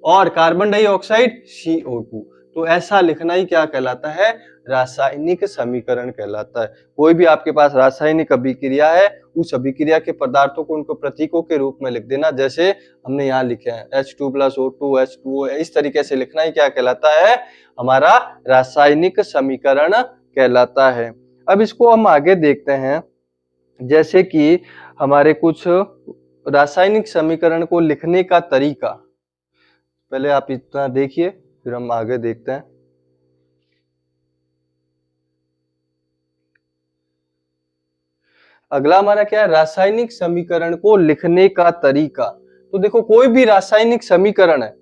और कार्बन डाइऑक्साइड CO2। तो ऐसा लिखना ही क्या कहलाता है? रासायनिक समीकरण कहलाता है। कोई भी आपके पास रासायनिक अभिक्रिया है, उस अभिक्रिया के पदार्थों को उनको प्रतीकों के रूप में लिख देना, जैसे हमने यहाँ लिखे हैं H2 + O2 H2O, इस तरीके से लिखना ही क्या कहलाता है? हमारा रासायनिक समीकरण कहलाता है। अब इसको हम आगे देखते हैं, जैसे कि हमारे कुछ रासायनिक समीकरण को लिखने का तरीका। पहले आप इतना देखिए, फिर हम आगे देखते हैं। अगला हमारा क्या है? रासायनिक समीकरण को लिखने का तरीका। तो देखो, कोई भी रासायनिक समीकरण है,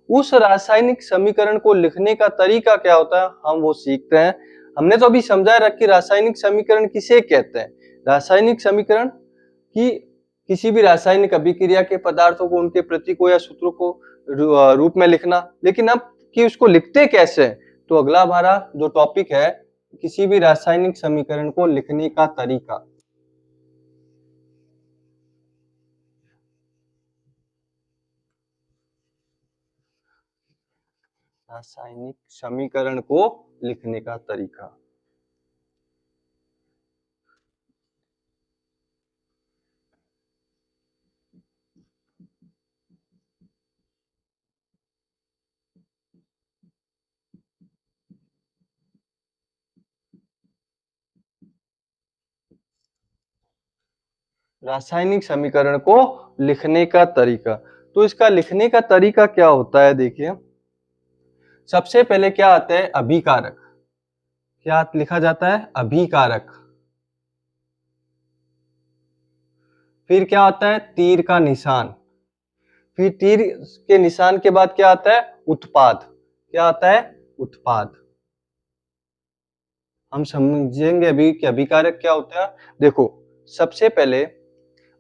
उस रासायनिक समीकरण को लिखने का तरीका क्या होता है, हम वो सीखते हैं। हमने तो अभी समझा रखा कि रासायनिक समीकरण किसे कहते हैं। रासायनिक समीकरण कि किसी भी रासायनिक अभिक्रिया के पदार्थों को उनके प्रतीकों या सूत्रों को रूप में लिखना। लेकिन अब कि उसको लिखते कैसे हैं, तो अगला हमारा जो टॉपिक है, किसी भी रासायनिक समीकरण को लिखने का तरीका। रासायनिक समीकरण को लिखने का तरीका। रासायनिक समीकरण को लिखने का तरीका। तो इसका लिखने का तरीका क्या होता है, देखिए। सबसे पहले क्या आता है? अभिकारक। क्या लिखा जाता है? अभिकारक। फिर क्या आता है? तीर का निशान। फिर तीर के निशान के बाद क्या आता है? उत्पाद। क्या आता है? उत्पाद। हम समझेंगे अभी कि अभिकारक क्या होता है। देखो, सबसे पहले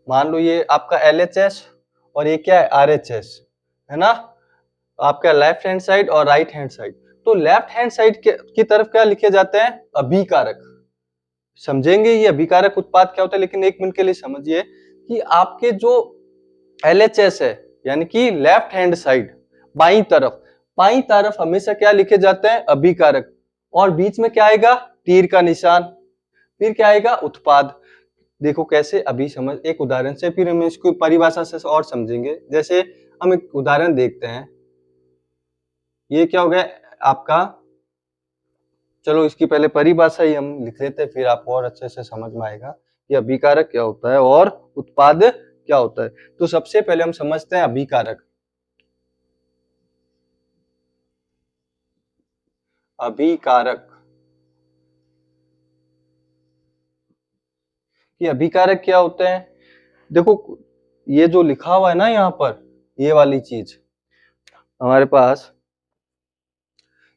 मान लो ये आपका LHS और ये क्या है? RHS, है ना। आपका लेफ्ट हैंड साइड और राइट हैंड साइड। तो लेफ्ट हैंड साइड की तरफ क्या लिखे जाते हैं? अभिकारक। समझेंगे ये अभिकारक उत्पाद क्या होता है, लेकिन एक मिनट के लिए समझिए कि आपके जो LHS है, यानी कि लेफ्ट हैंड साइड, बाई तरफ हमेशा क्या लिखे जाते हैं? अभिकारक। और बीच में क्या आएगा? तीर का निशान। फिर क्या आएगा? उत्पाद। देखो कैसे, अभी समझ, एक उदाहरण से फिर हम इसको परिभाषा से और समझेंगे। जैसे हम एक उदाहरण देखते हैं। ये क्या हो गया आपका? चलो इसकी पहले परिभाषा ही हम लिख लेते हैं, फिर आपको और अच्छे से समझ में आएगा कि अभिकारक क्या होता है और उत्पाद क्या होता है। तो सबसे पहले हम समझते हैं अभिकारक। अभिकारक कि अभिकारक क्या होते हैं। देखो, ये जो लिखा हुआ है ना यहाँ पर, ये वाली चीज हमारे पास,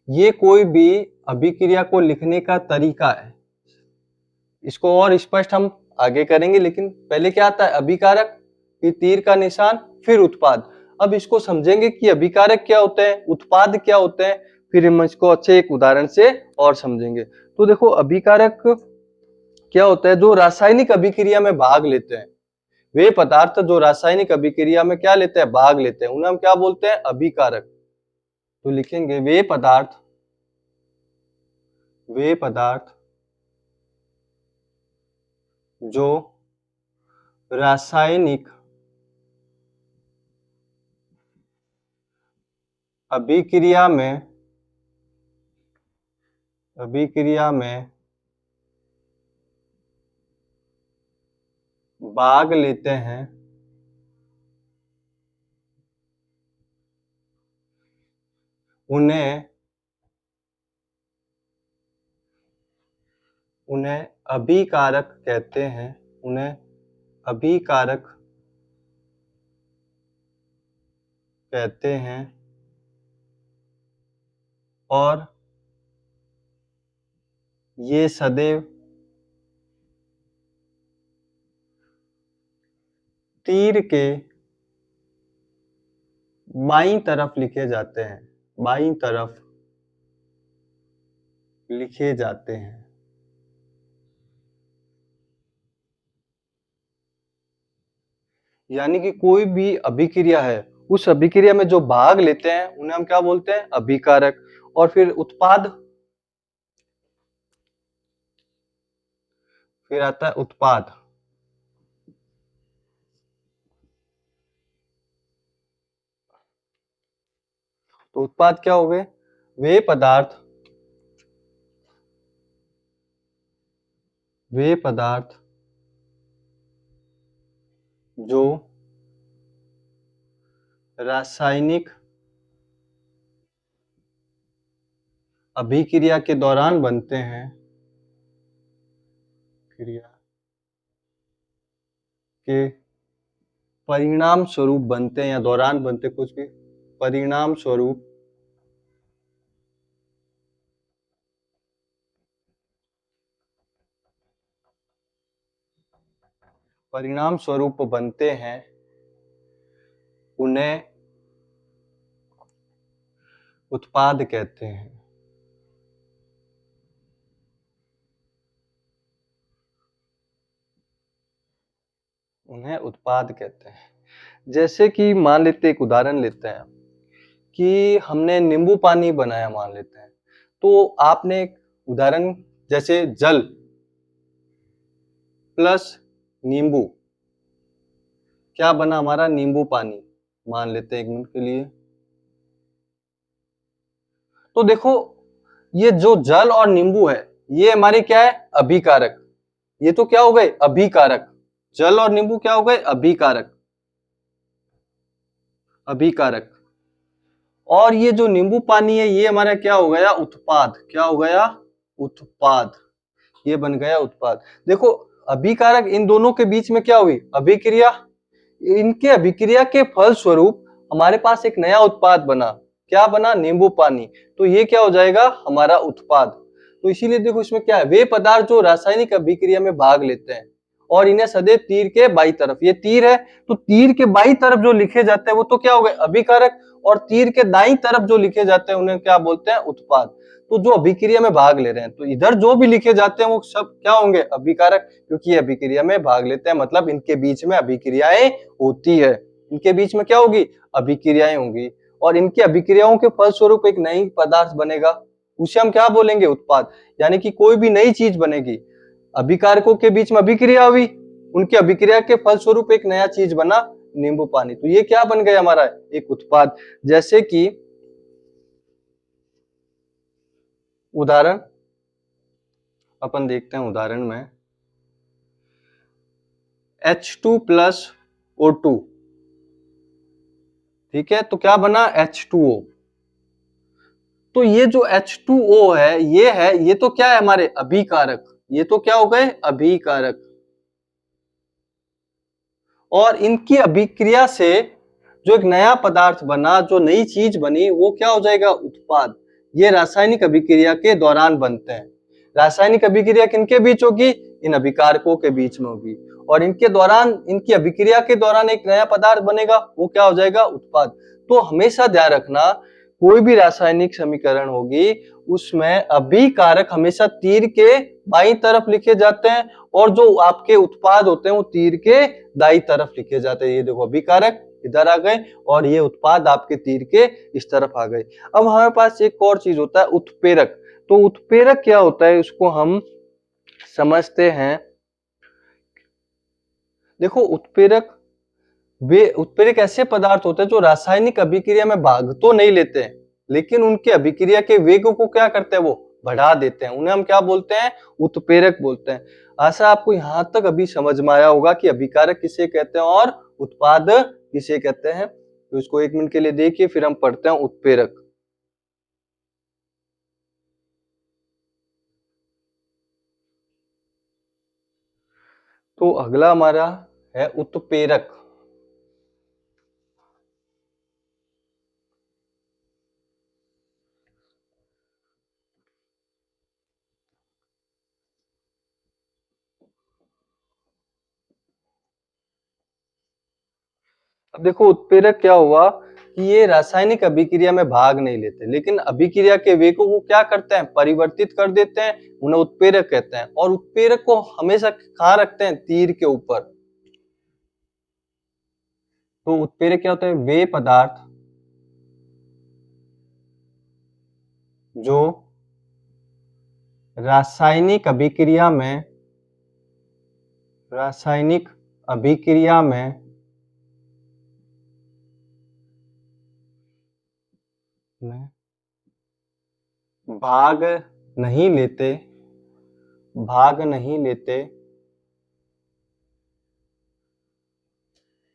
ये कोई भी अभिक्रिया को लिखने का तरीका है। इसको और स्पष्ट हम आगे करेंगे, लेकिन पहले क्या आता है? अभिकारक, फिर तीर का निशान, फिर उत्पाद। अब इसको समझेंगे कि अभिकारक क्या होते हैं, उत्पाद क्या होते हैं, फिर हम इसको अच्छे एक उदाहरण से और समझेंगे। तो देखो, अभिकारक क्या होता है? जो रासायनिक अभिक्रिया में भाग लेते हैं, वे पदार्थ जो रासायनिक अभिक्रिया में क्या लेते हैं? भाग लेते हैं, उन्हें हम क्या बोलते हैं? अभिकारक। तो लिखेंगे वे पदार्थ जो रासायनिक अभिक्रिया में भाग लेते हैं, उन्हें अभिकारक कहते हैं। उन्हें अभिकारक कहते हैं। और ये सदैव तीर के बाईं तरफ लिखे जाते हैं, बाईं तरफ लिखे जाते हैं। यानी कि कोई भी अभिक्रिया है, उस अभिक्रिया में जो भाग लेते हैं उन्हें हम क्या बोलते हैं? अभिकारक। और फिर उत्पाद, फिर आता है उत्पाद। तो उत्पाद क्या हो गए? वे पदार्थ, वे पदार्थ जो रासायनिक अभिक्रिया के दौरान बनते हैं, क्रिया के परिणाम स्वरूप बनते हैं, या दौरान बनते, कुछ भी परिणाम स्वरूप बनते हैं, उन्हें उत्पाद कहते हैं। उन्हें उत्पाद कहते हैं। जैसे कि मान लेते, एक उदाहरण लेते हैं कि हमने नींबू पानी बनाया, मान लेते हैं। तो आपने एक उदाहरण, जैसे जल प्लस नींबू, क्या बना हमारा? नींबू पानी, मान लेते हैं एक मिनट के लिए। तो देखो, ये जो जल और नींबू है, ये हमारे क्या है? अभिकारक। ये तो क्या हो गए? अभिकारक। जल और नींबू क्या हो गए? अभिकारक, अभिकारक। और ये जो नींबू पानी है, ये हमारा क्या हो गया? उत्पाद। क्या हो गया? उत्पाद। ये बन गया उत्पाद। देखो, अभिकारक, इन दोनों के बीच में क्या हुई? अभिक्रिया। इनके अभिक्रिया के फल स्वरूप हमारे पास एक नया उत्पाद बना। क्या बना? नींबू पानी। तो ये क्या हो जाएगा? हमारा उत्पाद। तो इसीलिए देखो, इसमें क्या है? वे पदार्थ जो रासायनिक अभिक्रिया में भाग लेते हैं और इन्हें सदैव तीर के बाई तरफ, ये तीर है, तो तीर के बाई तरफ जो लिखे जाते हैं वो तो क्या हो गए? अभिकारक। और तीर के दाईं तरफ जो लिखे जाते हैं उन्हें क्या बोलते हैं? उत्पाद। तो जो अभिक्रिया में भाग ले रहे हैं, तो इधर जो भी लिखे जाते हैं वो सब क्या होंगे? अभिकारक, क्योंकि ये अभिक्रिया में भाग लेते हैं, मतलब इनके बीच में अभिक्रियाएं होती है। इनके बीच में क्या होगी? अभिक्रियाएं होंगी। और इनकी अभिक्रियाओं के फलस्वरूप एक नई पदार्थ बनेगा, उसे हम क्या बोलेंगे? उत्पाद। यानी कि कोई भी नई चीज बनेगी, अभिकारकों के बीच में अभिक्रिया हुई, उनकी अभिक्रिया के फलस्वरूप एक नया चीज बना, नींबू पानी। तो ये क्या बन गया हमारा? एक उत्पाद। जैसे कि उदाहरण अपन देखते हैं, उदाहरण में H2 प्लस O2, ठीक है, तो क्या बना? H2O। तो ये जो H2O है, ये तो क्या है? हमारे अभिकारक। ये तो क्या हो गए? अभिकारक। और इनकी अभिक्रिया से जो एक नया पदार्थ बना, जो नई चीज बनी, वो क्या हो जाएगा? उत्पाद। ये रासायनिक अभिक्रिया के दौरान बनते हैं। रासायनिक अभिक्रिया किनके बीच होगी? इन अभिकारकों के बीच में होगी। और इनके दौरान, इनकी अभिक्रिया के दौरान एक नया पदार्थ बनेगा, वो क्या हो जाएगा? उत्पाद। तो हमेशा ध्यान रखना, कोई भी रासायनिक समीकरण होगी, उसमें अभिकारक हमेशा तीर के बाईं तरफ लिखे जाते हैं, और जो आपके उत्पाद होते हैं वो तीर के दाईं तरफ लिखे जाते हैं। ये देखो, अभिकारक इधर आ गए और ये उत्पाद आपके तीर के इस तरफ आ गए। अब हमारे पास एक और चीज होता है, उत्प्रेरक। तो उत्प्रेरक क्या होता है, उसको हम समझते हैं। देखो, उत्प्रेरक, वे उत्प्रेरक ऐसे पदार्थ होते हैं जो रासायनिक अभिक्रिया में भाग तो नहीं लेते हैं, लेकिन उनके अभिक्रिया के वेग को क्या करते हैं? वो बढ़ा देते हैं। उन्हें हम क्या बोलते हैं? उत्प्रेरक बोलते हैं। आशा आपको यहां तक अभी समझ में आया होगा कि अभिकारक किसे कहते हैं और उत्पाद किसे कहते हैं। तो इसको एक मिनट के लिए देखिए, फिर हम पढ़ते हैं उत्प्रेरक। तो अगला हमारा है उत्प्रेरक। अब देखो उत्प्रेरक क्या हुआ कि ये रासायनिक अभिक्रिया में भाग नहीं लेते, लेकिन अभिक्रिया के वेगों को क्या करते हैं, परिवर्तित कर देते हैं, उन्हें उत्प्रेरक कहते हैं। और उत्प्रेरक को हमेशा कहाँ रखते हैं, तीर के ऊपर। तो उत्प्रेरक क्या होता है, वे पदार्थ जो रासायनिक अभिक्रिया में भाग नहीं लेते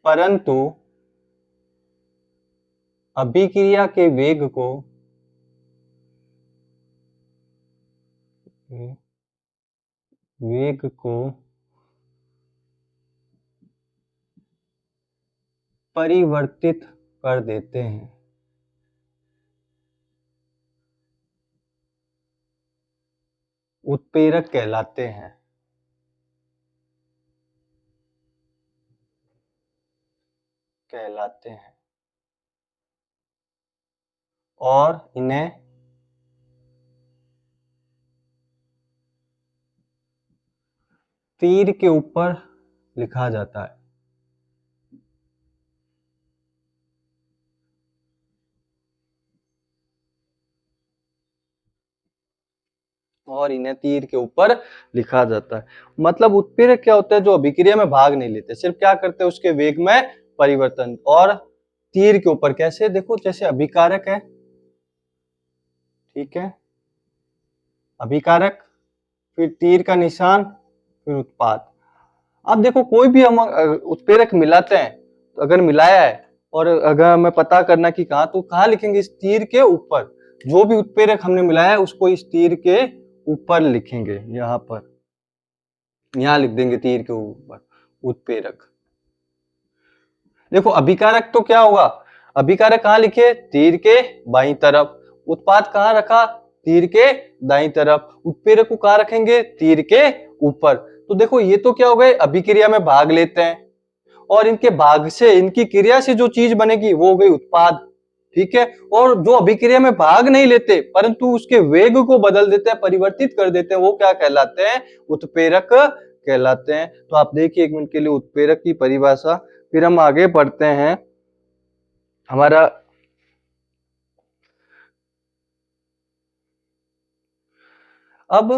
परंतु अभिक्रिया के वेग को परिवर्तित कर देते हैं। उत्प्रेरक कहलाते हैं। और इन्हें तीर के ऊपर लिखा जाता है। मतलब उत्प्रेरक क्या होता है, जो अभिक्रिया में भाग नहीं लेते, सिर्फ क्या करते हैं, उसके वेग में परिवर्तन। और तीर के ऊपर कैसे, देखो जैसे अभिकारक है, ठीक है, अभिकारक, फिर तीर का निशान, फिर उत्पाद। अब देखो कोई भी हम उत्प्रेरक मिलाते हैं, तो अगर मिलाया है और अगर हमें पता करना कि कहाँ, तो कहाँ लिखेंगे, इस तीर के ऊपर। जो भी उत्प्रेरक हमने मिलाया है उसको इस तीर के ऊपर लिखेंगे, यहाँ पर, यहाँ लिख देंगे तीर के ऊपर उत्प्रेरक। देखो अभिकारक तो क्या होगा, अभिकारक कहाँ लिखे, तीर के बाईं तरफ। उत्पाद कहाँ रखा, तीर के दाईं तरफ। उत्प्रेरक को कहाँ रखेंगे, तीर के ऊपर। तो देखो ये तो क्या हो गए, अभिक्रिया में भाग लेते हैं, और इनके भाग से, इनकी क्रिया से जो चीज बनेगी वो हो गई उत्पाद, ठीक है। और जो अभिक्रिया में भाग नहीं लेते परंतु उसके वेग को बदल देते हैं, परिवर्तित कर देते हैं, वो क्या कहलाते हैं, उत्प्रेरक कहलाते हैं। तो आप देखिए 1 मिनट के लिए उत्प्रेरक की परिभाषा, फिर हम आगे बढ़ते हैं। हमारा अब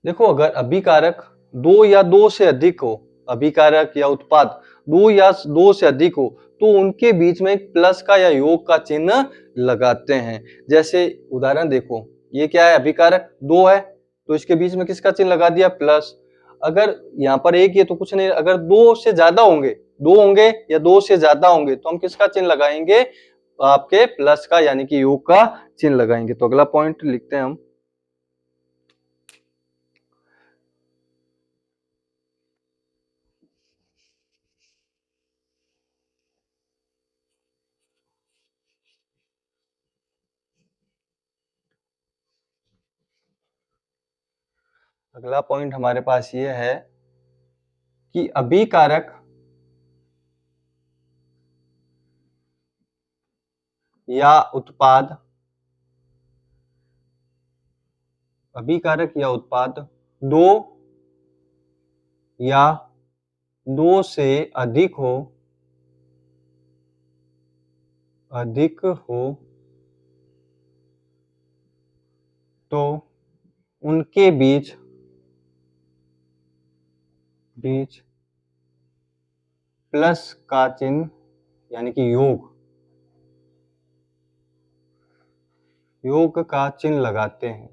देखो, अगर अभिकारक दो या दो से अधिक हो, अभिकारक या उत्पाद दो या दो से अधिक हो, तो उनके बीच में एक प्लस का या योग का चिन्ह लगाते हैं। जैसे उदाहरण देखो, ये क्या है, अभिकारक दो है, तो इसके बीच में किसका चिन्ह लगा दिया, प्लस। अगर यहाँ पर एक है तो कुछ नहीं, अगर दो से ज्यादा होंगे, दो होंगे या दो से ज्यादा होंगे, तो हम किसका चिन्ह लगाएंगे, आपके प्लस का यानी कि योग का चिन्ह लगाएंगे। तो अगला पॉइंट लिखते हैं हम। अगला पॉइंट हमारे पास ये है कि अभिकारक या उत्पाद, अभिकारक या उत्पाद दो या दो से अधिक हो, तो उनके बीच प्लस का चिन्ह यानी कि योग का चिन्ह लगाते हैं।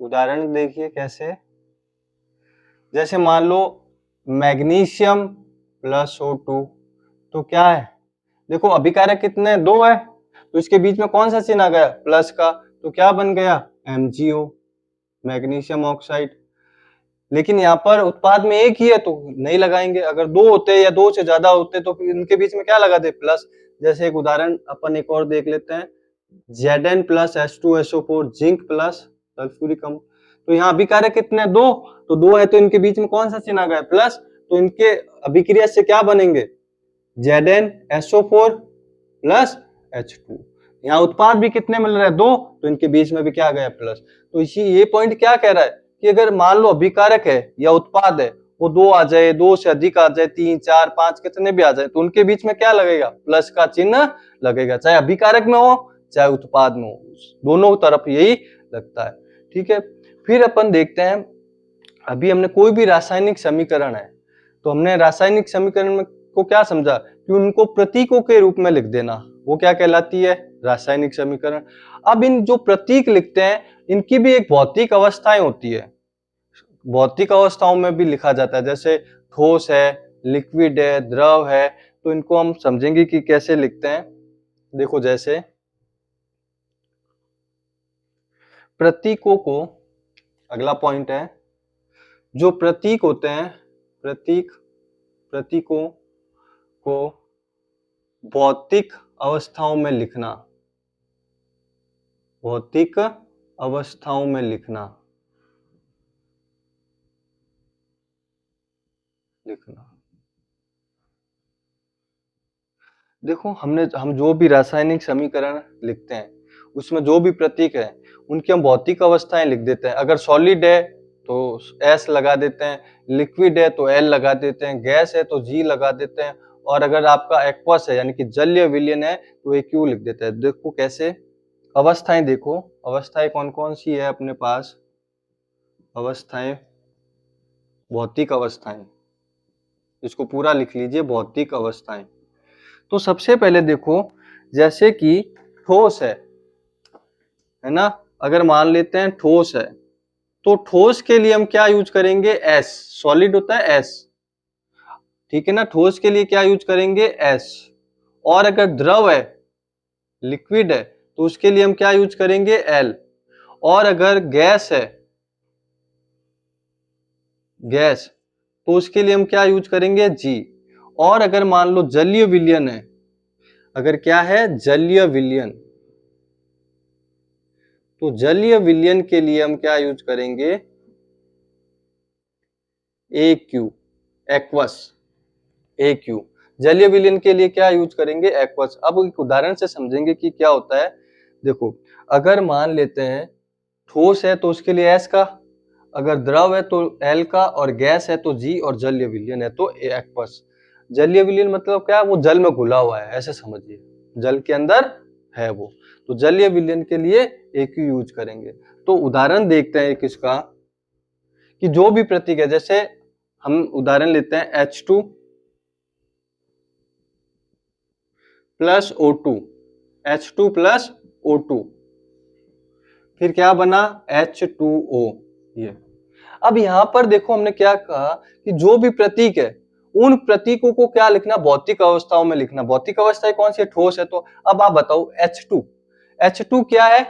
उदाहरण देखिए कैसे, जैसे मान लो मैग्नीशियम प्लस O2, तो क्या है, देखो अभिकारक कितने, दो है, तो इसके बीच में कौन सा चिन्ह आ गया, प्लस का, तो क्या बन गया, MgO, मैग्नीशियम ऑक्साइड। लेकिन यहाँ पर उत्पाद में एक ही है तो नहीं लगाएंगे, अगर दो होते या दो से ज्यादा होते तो इनके बीच में क्या लगाते, प्लस। जैसे एक उदाहरण अपन एक और देख लेते हैं, Zn plus H2SO4 zinc plus sulphuric अम्ल। तो यहाँ अभिकारक कितने हैं? 2, तो 2 है तो इनके बीच में कौन सा चिन्ह आ गया? प्लस। तो इनके अभिक्रिया से क्या बनेंगे? ZnSO4 plus H2। यहाँ उत्पाद भी कितने मिल रहे हैं? 2, तो इनके बीच में भी क्या आ गया? प्लस। तो इसी ये पॉइंट क्या कह रहा है कि अगर मान लो अभिकारक है या उत्पाद है वो 2 आ जाए, 2 से अधिक आ जाए, 3, 4, 5 कितने भी आ जाए, तो उनके बीच में क्या लगेगा? प्लस का चिन्ह लगेगा, चाहे अभिकारक में हो चाहे उत्पाद में हो, दोनों तरफ यही लगता है। ठीक है, फिर अपन देखते हैं, अभी हमने कोई भी रासायनिक समीकरण है तो हमने रासायनिक समीकरण में को क्या समझा कि उनको प्रतीकों के रूप में लिख देना, वो क्या कहलाती है? रासायनिक समीकरण। अब इन जो प्रतीक लिखते हैं इनकी भी एक भौतिक अवस्थाएं होती है, भौतिक अवस्थाओं में भी लिखा जाता है, जैसे ठोस है, लिक्विड है, द्रव है, तो इनको हम समझेंगे कि कैसे लिखते हैं। देखो, जैसे प्रतीकों को, अगला पॉइंट है, जो प्रतीक होते हैं, प्रतीकों को भौतिक अवस्थाओं में लिखना, भौतिक अवस्थाओं में लिखना। देखो, हम जो भी रासायनिक समीकरण लिखते हैं उसमें जो भी प्रतीक है उनकी हम भौतिक अवस्थाएं लिख देते हैं। अगर सॉलिड है तो S लगा देते हैं, लिक्विड है तो L लगा देते हैं, गैस है तो G लगा देते हैं, और अगर आपका एक्वस है यानी कि जलीय विलयन है तो AQ लिख देते हैं। देखो कैसे अवस्थाएं, देखो अवस्थाएं कौन कौन सी है अपने पास? अवस्थाएं, भौतिक अवस्थाएं, इसको पूरा लिख लीजिए, भौतिक अवस्थाएं। तो सबसे पहले देखो, जैसे कि ठोस है ना, अगर मान लेते हैं ठोस है तो ठोस के लिए हम क्या यूज करेंगे? S। सॉलिड होता है S, ठीक है ना, ठोस के लिए क्या यूज करेंगे? S। और अगर द्रव है, लिक्विड है, तो उसके लिए हम क्या यूज करेंगे? L। और अगर गैस है, गैस, तो उसके लिए हम क्या यूज करेंगे? G। और अगर मान लो जलीय विलयन है, अगर क्या है? जलीय विलयन, तो जलीय विलयन के लिए हम क्या यूज करेंगे? AQ, aqueous, AQ। जलीय विलयन के लिए क्या यूज करेंगे? एक्वस। अब एक उदाहरण से समझेंगे कि क्या होता है। देखो, अगर मान लेते हैं ठोस है तो उसके लिए S का, अगर द्रव है तो L का, और गैस है तो G, और जलीय विलयन है तो एक्वस। जलीय विलयन मतलब क्या? वो जल में घुला हुआ है, ऐसे समझिए, जल के अंदर है वो, तो जलीय विलयन के लिए AQ यूज करेंगे। तो उदाहरण देखते हैं एक इसका, कि जो भी प्रतीक है, जैसे हम उदाहरण लेते हैं H2 plus O2, H2 plus O2, फिर क्या बना? H2O। ये अब यहां पर देखो हमने क्या कहा कि जो भी प्रतीक है उन प्रतीकों को क्या लिखना? भौतिक अवस्थाओं में लिखना। भौतिक अवस्थाएं कौन सी है? ठोस है। तो अब आप बताओ, H2 क्या है?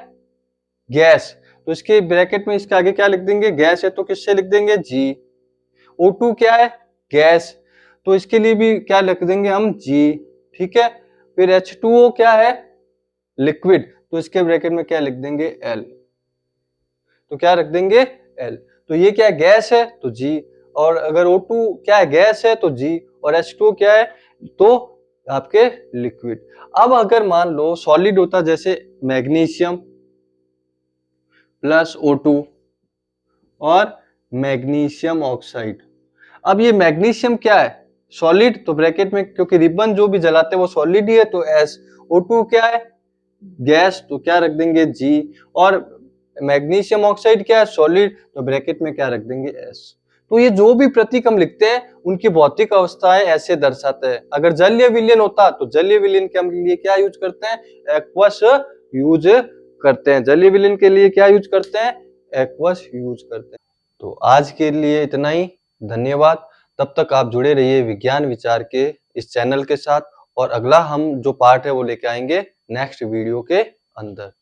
गैस, तो इसके ब्रैकेट में इसके आगे क्या लिख देंगे? गैस है तो किससे लिख देंगे? G। O2 क्या है? गैस, तो इसके लिए भी क्या लिख देंगे हम? G। ठीक है, फिर H2O क्या है? लिक्विड, तो इसके ब्रैकेट में क्या लिख देंगे? L। तो क्या रख देंगे? L। तो ये क्या है? गैस है तो G, और अगर O2 क्या है? गैस है तो G, और H2 क्या है? तो आपके लिक्विड। अब अगर मान लो सॉलिड होता, जैसे मैग्नीशियम प्लस O2 और मैग्नीशियम ऑक्साइड। अब ये मैग्नीशियम क्या है? सॉलिड, तो ब्रैकेट में क्योंकि रिबन जो भी जलाते हैं वो सॉलिड ही है तो S। O2 क्या है? गैस, तो क्या रख देंगे? G। और मैग्नीशियम ऑक्साइड क्या है? सॉलिड, तो ब्रैकेट में क्या रख देंगे? S। तो ये जो भी प्रतीक हम लिखते हैं उनकी भौतिक अवस्थाएं ऐसे दर्शाते हैं। अगर जलीय विलयन होता तो जलीय विलयन के हम लिए क्या यूज करते हैं? एक्वस यूज करते हैं। जलीय विलयन के लिए क्या यूज करते हैं? एक्वस यूज करते हैं। तो आज के लिए इतना ही, धन्यवाद। तब तक आप जुड़े रहिए विज्ञान विचार के इस चैनल के साथ, और अगला हम जो पार्ट है वो लेके आएंगे नेक्स्ट वीडियो के अंदर।